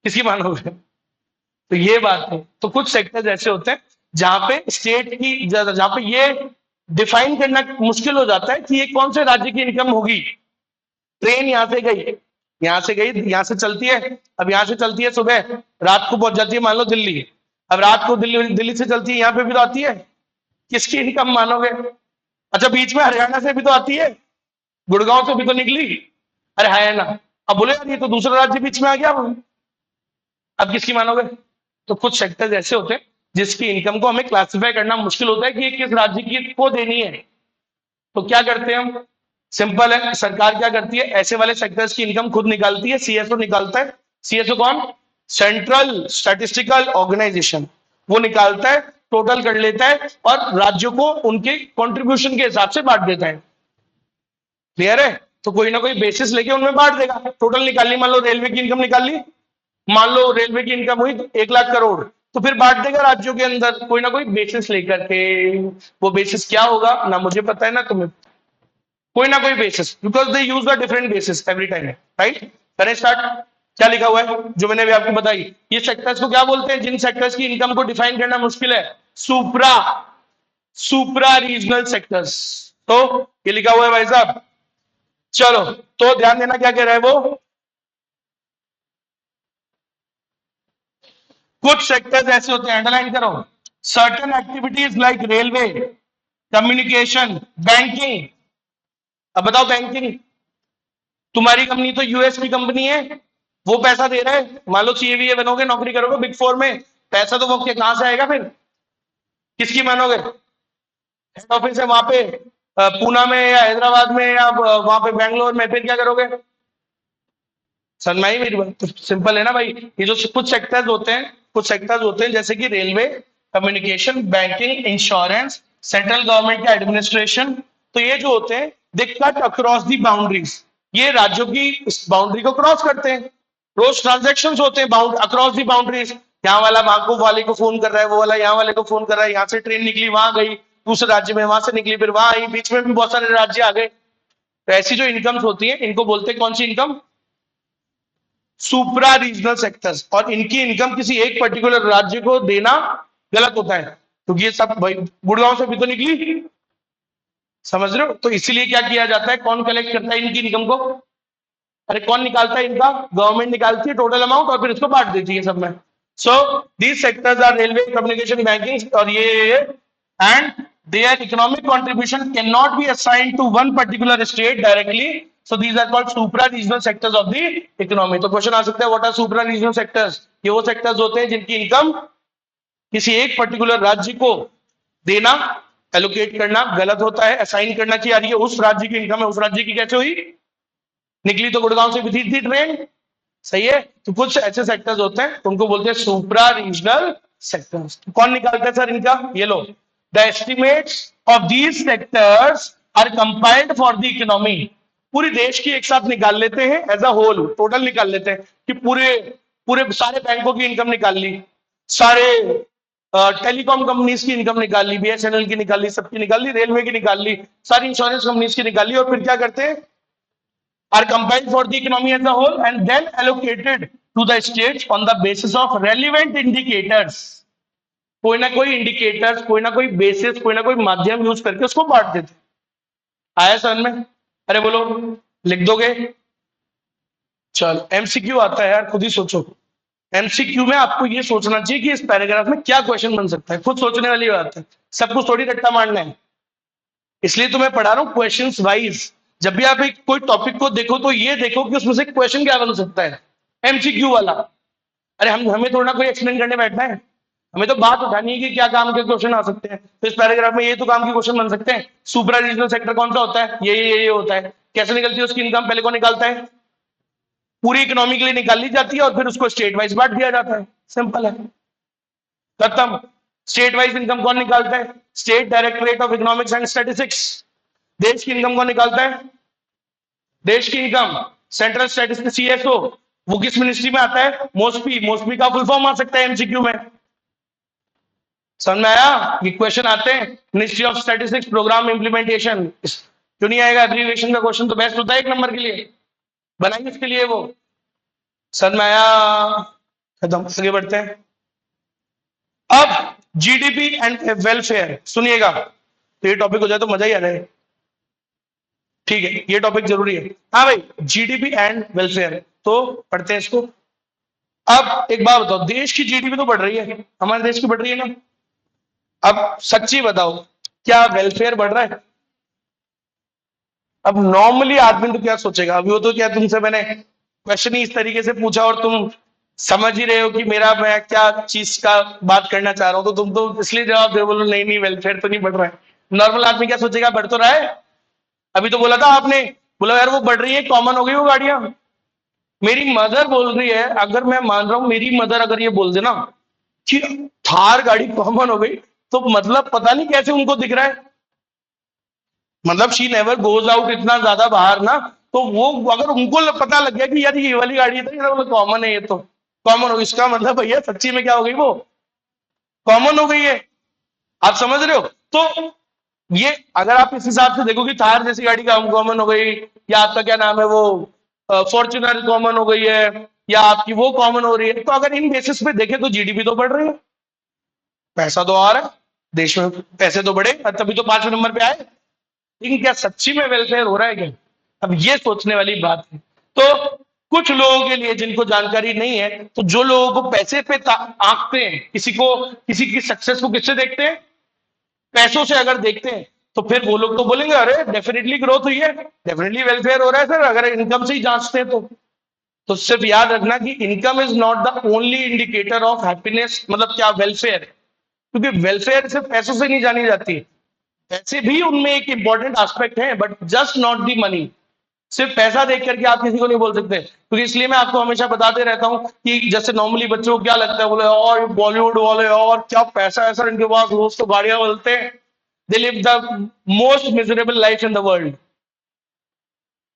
किसकी मानोगे, तो ये बात है। तो कुछ सेक्टर्स ऐसे होते हैं जहां पे स्टेट की, जहां पे ये डिफाइन करना मुश्किल हो जाता है कि ये कौन से राज्य की इनकम होगी। ट्रेन यहां से गई, यहां से चलती है, अब यहां से चलती है सुबह, रात को पहुंच जाती है मान लो दिल्ली, अब रात को दिल्ली से चलती है, यहाँ पे भी तो आती है, किसकी इनकम मानोगे। अच्छा बीच में हरियाणा से भी तो आती है, गुड़गांव से भी तो निकली, अरे है ना, अब बोले यार ये तो दूसरा राज्य बीच में आ गया, अब किसकी मानोगे। तो कुछ सेक्टर्स ऐसे होते हैं जिसकी इनकम को हमें क्लासिफाई करना मुश्किल होता है कि ये किस राज्य की को देनी है, तो क्या करते हैं हम, सिंपल है, सरकार क्या करती है, ऐसे वाले सेक्टर्स की इनकम खुद निकालती है, सीएसओ निकालता है। सीएसओ कौन, सेंट्रल स्टैटिस्टिकल ऑर्गेनाइजेशन, वो निकालता है, टोटल कर लेता है और राज्यों को उनके कंट्रीब्यूशन के हिसाब से बांट देता है, क्लियर है। तो कोई ना कोई बेसिस लेके उनमें बांट देगा, टोटल निकाल ली, मान लो रेलवे की इनकम निकाल ली, मान लो रेलवे की इनकम हुई 1 लाख करोड़, तो फिर बांट देगा राज्यों के अंदर कोई ना कोई बेसिस लेकर के। वो बेसिस क्या होगा ना मुझे पता है ना तुम्हें, कोई ना कोई basis, because they use the different basis every time, right. करें स्टार्ट। क्या लिखा हुआ है जो मैंने अभी आपको बताई, ये सेक्टर्स को क्या बोलते हैं, जिन सेक्टर्स की इनकम को डिफाइन करना मुश्किल है, सुप्रा सुप्रा रीजनल सेक्टर्स। तो ये लिखा हुआ है भाई साहब। चलो तो ध्यान देना क्या कह रहा है वो, कुछ सेक्टर्स ऐसे होते हैं, अंडरलाइन करो, certain activities like railway, communication, banking. अब बताओ बैंकिंग, तुम्हारी कंपनी तो यूएस की कंपनी है, वो पैसा दे रहा है, मान लो सीए बनोगे, नौकरी करोगे बिग फोर में, पैसा तो वो कहां से आएगा, फिर किसकी मानोगे, हेड ऑफिस है वहां पे पूना में या हैदराबाद में या वहां पे बैंगलोर में, फिर क्या करोगे, सनमाई मेरी बात तो सिंपल है ना भाई। ये जो कुछ सेक्टर्स होते हैं, कुछ सेक्टर्स होते हैं जैसे कि railway, communication, banking, insurance, central government का एडमिनिस्ट्रेशन, तो ये जो होते हैं दे कट अक्रॉस दी बाउंड्रीज, ये राज्यों की बाउंड्री को क्रॉस करते हैं, रोज ट्रांजेक्शन होते हैं बाउंड अक्रॉस दी बाउंड्रीज, यहाँ वाला वहां को वाले को फोन कर रहा है, वो वाला यहाँ वाले को फोन कर रहा है, यहाँ से ट्रेन निकली वहां गई दूसरे राज्य में, वहां से निकली फिर वहां आई, बीच में भी बहुत सारे राज्य आ गए। तो ऐसी जो इनकम्स होती है इनको बोलते हैं कौन सी इनकम, सुप्रा रीजनल सेक्टर्स। और इनकी इनकम किसी एक पर्टिकुलर राज्य को देना गलत होता है, क्योंकि ये सब भाई गुड़गांव से भी तो निकली, समझ रहे हो। तो इसीलिए क्या किया जाता है, कौन कलेक्ट करता है इनकी इनकम को, अरे कौन निकालता है इनका, गवर्नमेंट निकालती है टोटल अमाउंट और फिर इसको बांट देती है सब में। So these sectors are railway, communication, banking और ये and their economic contribution cannot be assigned to one particular state directly, so these are called supra regional sectors of the economy। तो क्वेश्चन आ सकता है what are supra regional sectors, ये वो सेक्टर्स होते हैं जिनकी इनकम किसी एक पर्टिकुलर राज्य को देना, एलोकेट करना गलत होता है, असाइन करना चाहिए, यार ये उस राज्य की इनकम है, उस राज्य की कैसे हुई, निकली तो गुड़गांव से भी थी ट्रेन, सही है। तो कुछ ऐसे सेक्टर्स होते हैं उनको बोलते हैं सुप्रा रीजनल सेक्टर्स। कौन निकालता है सर इनका, ये लो, the estimates of these sectors are compiled for the economy, पूरी देश की एक साथ निकाल लेते हैं एज अ होल, टोटल निकाल लेते हैं कि पूरे पूरे सारे बैंकों की इनकम निकाल ली, सारे टेलीकॉम कंपनीज की इनकम निकाल ली, बीएसएनएल की निकाल ली, सबकी निकाल ली, रेलवे की निकाल ली, सारी इंश्योरेंस कंपनीज की निकाल ली, और फिर क्या करते हैं, are compiled for the economy as a whole and then allocated to the states on the basis of relevant indicators। कोई ना कोई इंडिकेटर्स, कोई ना कोई बेसिस, कोई ना कोई माध्यम यूज करके उसको बांट देते। आया समझ में, अरे बोलो लिख दोगे, चलो एमसीक्यू आता है यार, खुद ही सोचो। एमसीक्यू में आपको ये सोचना चाहिए कि इस पैराग्राफ में क्या क्वेश्चन बन सकता है, खुद सोचने वाली बात है, सब कुछ थोड़ी रट्टा मारना है। इसलिए तो मैं पढ़ा रहा हूं क्वेश्चंस वाइज, जब भी आप एक कोई टॉपिक को देखो तो ये देखो कि उसमें से क्वेश्चन क्या बन सकता है, एमसीक्यू वाला। अरे हमें थोड़ा ना कोई एक्सप्लेन करने बैठना है, हमें तो बात उठानी है कि क्या काम के क्वेश्चन आ सकते हैं। तो इस पैराग्राफ में ये तो काम के क्वेश्चन बन सकते हैं, सुपरा रीजनल सेक्टर कौन सा होता है, ये होता है, कैसे निकलती है उसकी इनकम, पहले कौन निकालता है, पूरी इकोनॉमी के लिए निकाल ली जाती है और फिर उसको स्टेट वाइज बांट दिया जाता है, सिंपल है, खत्म। स्टेट वाइज इनकम कौन निकालता है, state directorate of economics and statistics. देश की इनकम कौन निकालता है, देश की इनकम सेंट्रल स्टैटिस्टिक्स सीएसओ, वो किस मिनिस्ट्री में आता है, मोस्पी। मोस्पी का फुल फॉर्म आ सकता है एमसीक्यू में, समझ में आया। ये क्वेश्चन आते हैं ministry of statistics programme implementation, क्यों नहीं आएगा, एब्रीविएशन का क्वेश्चन तो बेस्ट होता है एक नंबर के लिए, बनाइए इसके लिए वो, समझ में आया, खत्म। आगे बढ़ते हैं। अब जीडीपी एंड वेलफेयर सुनिएगा, तो ये टॉपिक हो जाए तो मजा ही आ जाए, ठीक है, ये टॉपिक जरूरी है। हाँ भाई, जीडीपी एंड वेलफेयर तो पढ़ते हैं इसको। अब एक बात बताओ, देश की जीडीपी तो बढ़ रही है, हमारे देश की बढ़ रही है ना, अब सच्ची बताओ क्या वेलफेयर बढ़ रहा है। अब नॉर्मली आदमी तो क्या सोचेगा, अभी वो तो क्या तुमसे मैंने क्वेश्चन ही इस तरीके से पूछा और तुम समझ ही रहे हो कि मैं क्या चीज का बात करना चाह रहा हूं, तो तुम तो इसलिए जवाब दे, बोलो नहीं नहीं वेलफेयर तो नहीं बढ़ रहा है। नॉर्मल आदमी क्या सोचेगा, बढ़ तो रहा है, अभी तो बोला था आपने, बोला यार वो बढ़ रही है, कॉमन हो गई वो गाड़ियां। मेरी मदर बोल रही है, अगर मैं मान रहा हूं मेरी मदर अगर ये बोल देना कि थार गाड़ी कॉमन हो गई, तो मतलब पता नहीं कैसे उनको दिख रहा है, मतलब शी नेवर गोज आउट इतना ज्यादा बाहर ना, तो वो अगर उनको पता लग गया कि यार ये वाली गाड़ी है तो कॉमन है, ये तो कॉमन हो, इसका मतलब भैया सच्ची में क्या हो गई वो कॉमन हो गई है। आप समझ रहे हो? तो ये अगर आप इस हिसाब से देखो कि थार जैसी गाड़ी का कॉमन हो गई, या आपका क्या नाम है वो फॉर्च्यूनर कॉमन हो गई है, या आपकी वो कॉमन हो रही है, तो अगर इन बेसिस पे देखें तो जीडीपी तो बढ़ रही है, पैसा तो आ रहा है देश में, पैसे तो बढ़े तभी तो 5वें नंबर पे आए। लेकिन क्या सच्ची में वेलफेयर हो रहा है क्या? अब ये सोचने वाली बात है। तो कुछ लोगों के लिए जिनको जानकारी नहीं है, तो जो लोगों को पैसे पे आंकते हैं, किसी की सक्सेस को किससे देखते हैं? पैसों से अगर देखते हैं, तो फिर वो लोग तो बोलेंगे अरे डेफिनेटली ग्रोथ हुई है, डेफिनेटली वेलफेयर हो रहा है सर, अगर इनकम से ही जांचते हैं तो सिर्फ याद रखना कि income is not the only indicator of happiness, मतलब क्या वेलफेयर है, क्योंकि वेलफेयर सिर्फ पैसों से नहीं जानी जाती, पैसे भी उनमें एक इंपॉर्टेंट एस्पेक्ट है, but just not the money. सिर्फ पैसा देख करके आप किसी को नहीं बोल सकते, क्योंकि इसलिए मैं आपको हमेशा बताते रहता हूं कि जैसे नॉर्मली बच्चों को क्या लगता है, बोले और बॉलीवुड वाले और क्या पैसा है सर इनके पास, रोज तो गाड़ियां बोलते हैं, they live the most miserable life in the world.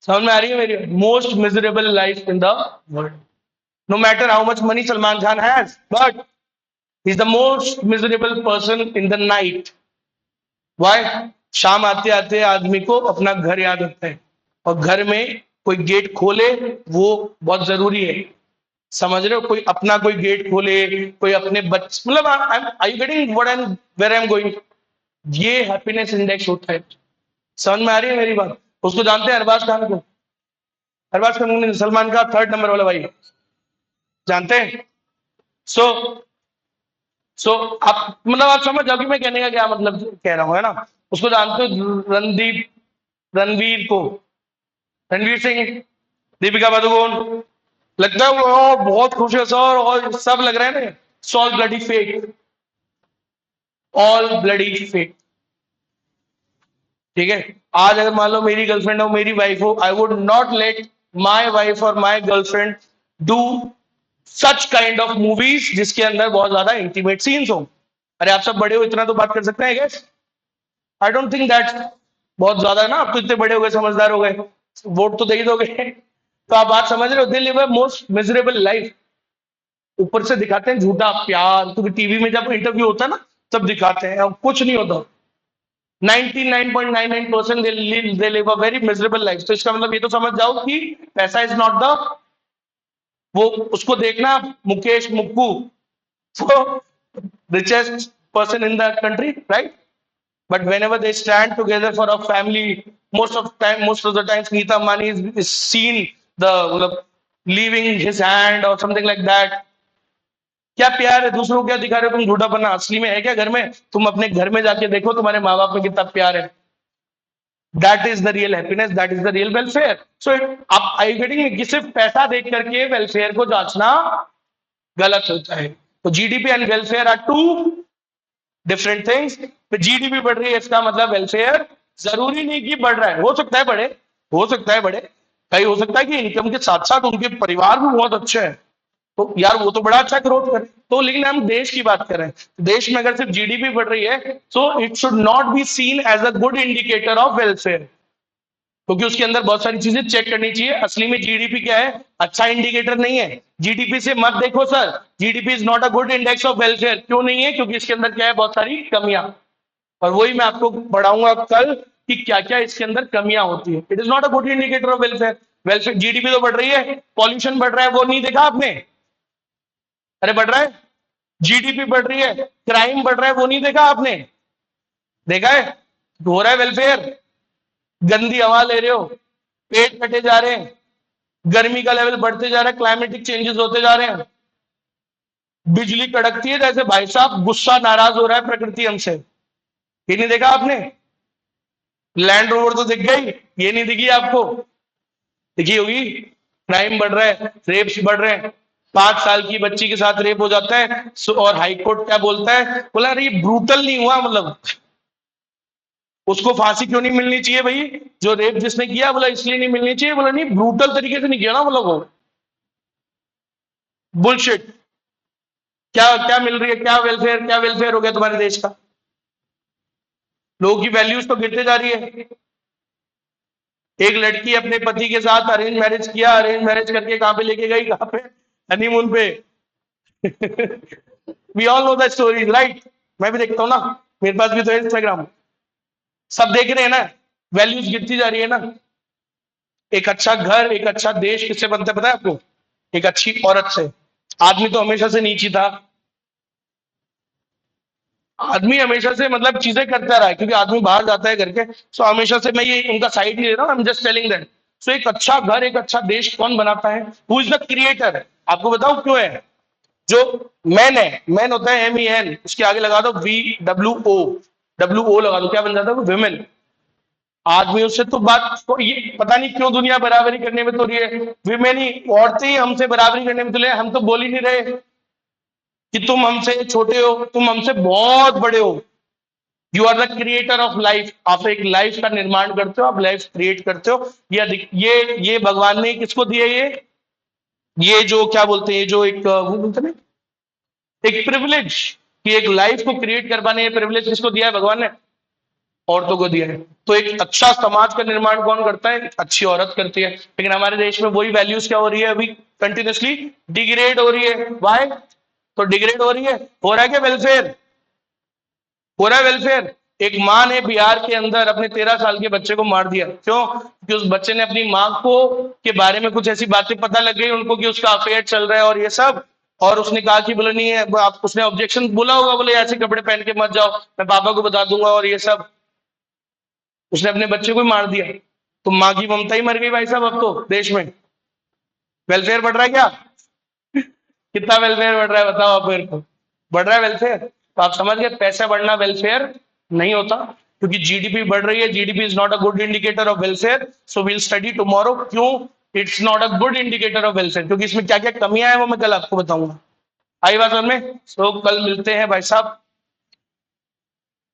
समझ में आ रही है मेरी? Most miserable life in the world. No matter how much money Salman Khan has, but he is the most miserable person in the night. Why? शाम आते आते आदमी को अपना घर याद आता है, और घर में कोई गेट खोले वो बहुत जरूरी है। समझ रहे हो? कोई अपना कोई गेट खोले, कोई अपने बच्चे, मतलब I you getting what I am where I am going? ये हैप्पीनेस इंडेक्स होता है। समझ में आ रही है मेरी बात? उसको जानते हैं अरबाज खान को? अरबाज खान सलमान का 3rd नंबर वाला भाई, जानते हैं? सो आप मतलब आप समझ जाओ कि मैं कहने का क्या मतलब कह रहा हूं, है ना? उसको जानते हो? रणवीर को, रणवीर सिंह, दीपिका पादुकोण, लगता है वो बहुत खुश है सर, और सब लग रहे हैं ना, all bloody fake, all bloody fake. ठीक है? आज अगर मान लो मेरी गर्लफ्रेंड हो, मेरी वाइफ हो, I would not let my wife और my girlfriend do such kind of movies जिसके अंदर बहुत ज्यादा इंटीमेट सीन्स हो। अरे आप सब बड़े हो, इतना तो बात कर सकते हैं gas. I don't think that बहुत ज्यादा है ना, आप तो इतने बड़े हो गए, समझदार हो गए, वोट तो दे ही दोगे। तो आप बात समझ रहे हो? They live a most miserable life. ऊपर से दिखाते हैं झूठा प्यार, क्योंकि टीवी में जब इंटरव्यू होता है ना, तब दिखाते हैं, अब कुछ नहीं होता। 99.99% they live a very miserable life. तो इसका मतलब ये तो समझ जाओ कि पैसा इज नॉट द, वो उसको देखना Mukesh Mukku, richest person in the country, right? But whenever they stand together for a family, most of the times Neeta Ambani is seen the leaving his hand or something like that. क्या प्यार है? दूसरों को क्या दिखा रहे हो तुम? झूठा बनना असली में है क्या घर में? तुम अपने घर में जाके देखो तुम्हारे माँ बाप में कितना प्यार है। That is the real happiness, that is the real welfare. So आप आई गेटिंग कि सिर्फ पैसा देख करके वेलफेयर को जांचना गलत होता है। तो GDP and welfare are two different things. तो जीडीपी बढ़ रही है इसका मतलब वेलफेयर जरूरी नहीं कि बढ़ रहा है, हो सकता है बढ़े, हो सकता है बढ़े, कहीं हो सकता है कि इनकम के साथ साथ उनके परिवार भी बहुत अच्छे हैं, तो यार वो तो बड़ा अच्छा ग्रोथ करे। तो लेकिन हम देश की बात कर रहे हैं, देश में अगर सिर्फ जीडीपी बढ़ रही है, so it should not be seen as a good indicator of welfare, क्योंकि उसके अंदर बहुत सारी चीजें चेक करनी चाहिए। असली में जीडीपी क्या है? अच्छा इंडिकेटर नहीं है। जीडीपी से मत देखो sir, GDP is not a good index of welfare. क्यों नहीं है? क्योंकि इसके अंदर क्या है? बहुत सारी कमियां, और वही मैं आपको बढ़ाऊंगा कल कि क्या क्या इसके अंदर कमियां होती है। It is not a good indicator of welfare. Welfare GDP तो बढ़ रही है, पॉल्यूशन बढ़ रहा है, वो नहीं देखा आपने? अरे बढ़ रहा है, जीडीपी बढ़ रही है, क्राइम बढ़ रहा है, वो नहीं देखा आपने? देखा है? हो रहा है वेलफेयर। गंदी हवा ले रहे हो, पेड़ कटे जा रहे हैं, गर्मी का लेवल बढ़ते जा रहा है, क्लाइमेटिक चेंजेस होते जा रहे हैं, बिजली कड़कती है जैसे भाई साहब गुस्सा नाराज हो रहा है प्रकृति हमसे। ये नहीं देखा आपने? लैंड रोवर तो दिख गई, ये नहीं दिखी आपको? दिखी होगी। क्राइम बढ़ रहा है, रेप्स बढ़ रहे हैं, 5 साल की बच्ची के साथ रेप हो जाता है, और हाईकोर्ट क्या बोलता है? बोला अरे ये ब्रूटल नहीं हुआ, मतलब उसको फांसी क्यों नहीं मिलनी चाहिए भाई? जो रेप जिसने किया, बोला इसलिए नहीं मिलनी चाहिए, बोला नहीं ब्रूटल तरीके से नहीं किया ना, मतलब वो बुलशिट। क्या क्या मिल रही है? क्या वेलफेयर, क्या वेलफेयर हो गया तुम्हारे देश का? लोगों की वैल्यूज तो गिरते जा रही है। एक लड़की अपने पति के साथ अरेंज मैरिज किया, अरेंज मैरिज करके कहां पे लेके गई? कहां पे? हनीमून पे। We all know the stories right. मैं भी देखता हूँ ना, मेरे पास भी तो है इंस्टाग्राम। सब देख रहे हैं ना, वैल्यूज गिरती जा रही है ना। एक अच्छा घर, एक अच्छा देश किससे बनता है पता है आपको? एक अच्छी औरत से। आदमी तो हमेशा से नीची था। आदमी हमेशा से मतलब चीजें करता रहा है, क्योंकि आदमी बाहर जाता है करके। सो हमेशा से मैं ये उनका साइड नहीं ले रहा हूँ, I am just telling that. सो एक अच्छा घर, एक अच्छा देश कौन बनाता है? Who is the creator? आपको बताऊं क्यों है? जो मैन है, मैन होता है MEN, उसके आगे लगा दो WO, WO लगा दो, क्या बन जाता है? विमेन। आदमियों से तो बात तो ये पता नहीं क्यों दुनिया बराबरी करने में तो रही है, विमेन ही, औरतें ही हमसे बराबरी करने में तो ले, हम तो बोल ही नहीं रहे कि तुम हमसे छोटे हो, तुम हमसे बहुत बड़े हो। You are the creator of life. आप एक लाइफ का निर्माण करते हो, आप लाइफ क्रिएट करते हो। ये भगवान ने किसको दिया? ये जो क्या बोलते हैं, ये जो एक वो बोलते हैं ना, एक प्रिविलेज, कि एक लाइफ को क्रिएट कर पाने, ये प्रिविलेज किसको दिया है? भगवान ने औरतों को दिया है। तो एक अच्छा समाज का निर्माण कौन करता है? अच्छी औरत करती है। लेकिन हमारे देश में वही वैल्यूज क्या हो रही है अभी? कंटिन्यूसली डिग्रेड हो रही है। वाई? तो डिग्रेड हो रही है, हो रहा है क्या? वेलफेयर हो रहा है, वेलफेयर। एक माँ ने बिहार के अंदर अपने 13 साल के बच्चे को मार दिया। क्यों? कि उस बच्चे ने अपनी माँ को के बारे में कुछ ऐसी बातें पता लग गई उनको कि उसका अफेयर चल रहा है और ये सब। और उसने कहा कि बोले नहीं है, आप उसने ऑब्जेक्शन बोला होगा, बोले ऐसे कपड़े पहन के मत जाओ, मैं पापा को बता दूंगा और ये सब। उसने अपने बच्चे को ही मार दिया। तो माँ की ममता ही मर गई भाई साहब। अब तो देश में वेलफेयर बढ़ रहा है क्या? कितना वेलफेयर बढ़ रहा है बताओ आप मेरे को? बढ़ रहा है वेलफेयर? तो आप समझ गए, पैसा बढ़ना वेलफेयर नहीं होता। क्योंकि जीडीपी बढ़ रही है, GDP is not a good indicator of welfare. So we'll study tomorrow क्यों it's not a good indicator of welfare, क्योंकि इसमें क्या क्या कमियां हैं वो मैं कल आपको बताऊंगा। आई बात समझ में? सो कल मिलते हैं भाई साहब।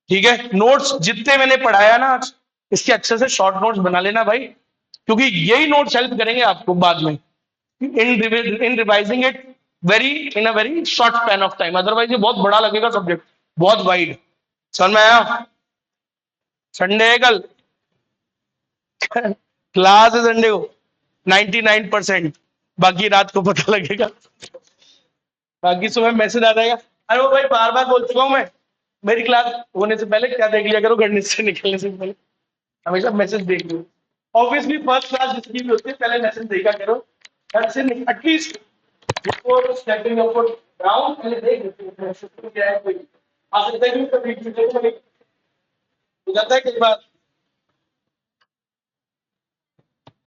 ठीक है, नोट्स जितने मैंने पढ़ाया ना आज, इसके अच्छे से शॉर्ट नोट्स बना लेना भाई, क्योंकि यही नोट्स हेल्प करेंगे आपको बाद में in revising it very in a very short span of time. Otherwise ये बहुत बड़ा लगेगा सब्जेक्ट, बहुत वाइड। समझ में आया? संडे है कल। क्लास है संडे को 99%। बाकी रात को पता लगेगा, बाकी सुबह मैसेज आ जाएगा। अरे वो भाई बार बार बोल चुका हूं मैं, मेरी क्लास होने से पहले क्या देख लिया करो, गणित से निकलने से पहले हमेशा मैसेज देख लो। ऑब्वियसली फर्स्ट क्लास जिसकी भी होती है पहले मैसेज देखा करो, at least before stepping up down पहले देख लेते हैं मैसेज तो क्या है। कोई आ सकता है कि कभी हो जाता है कई बार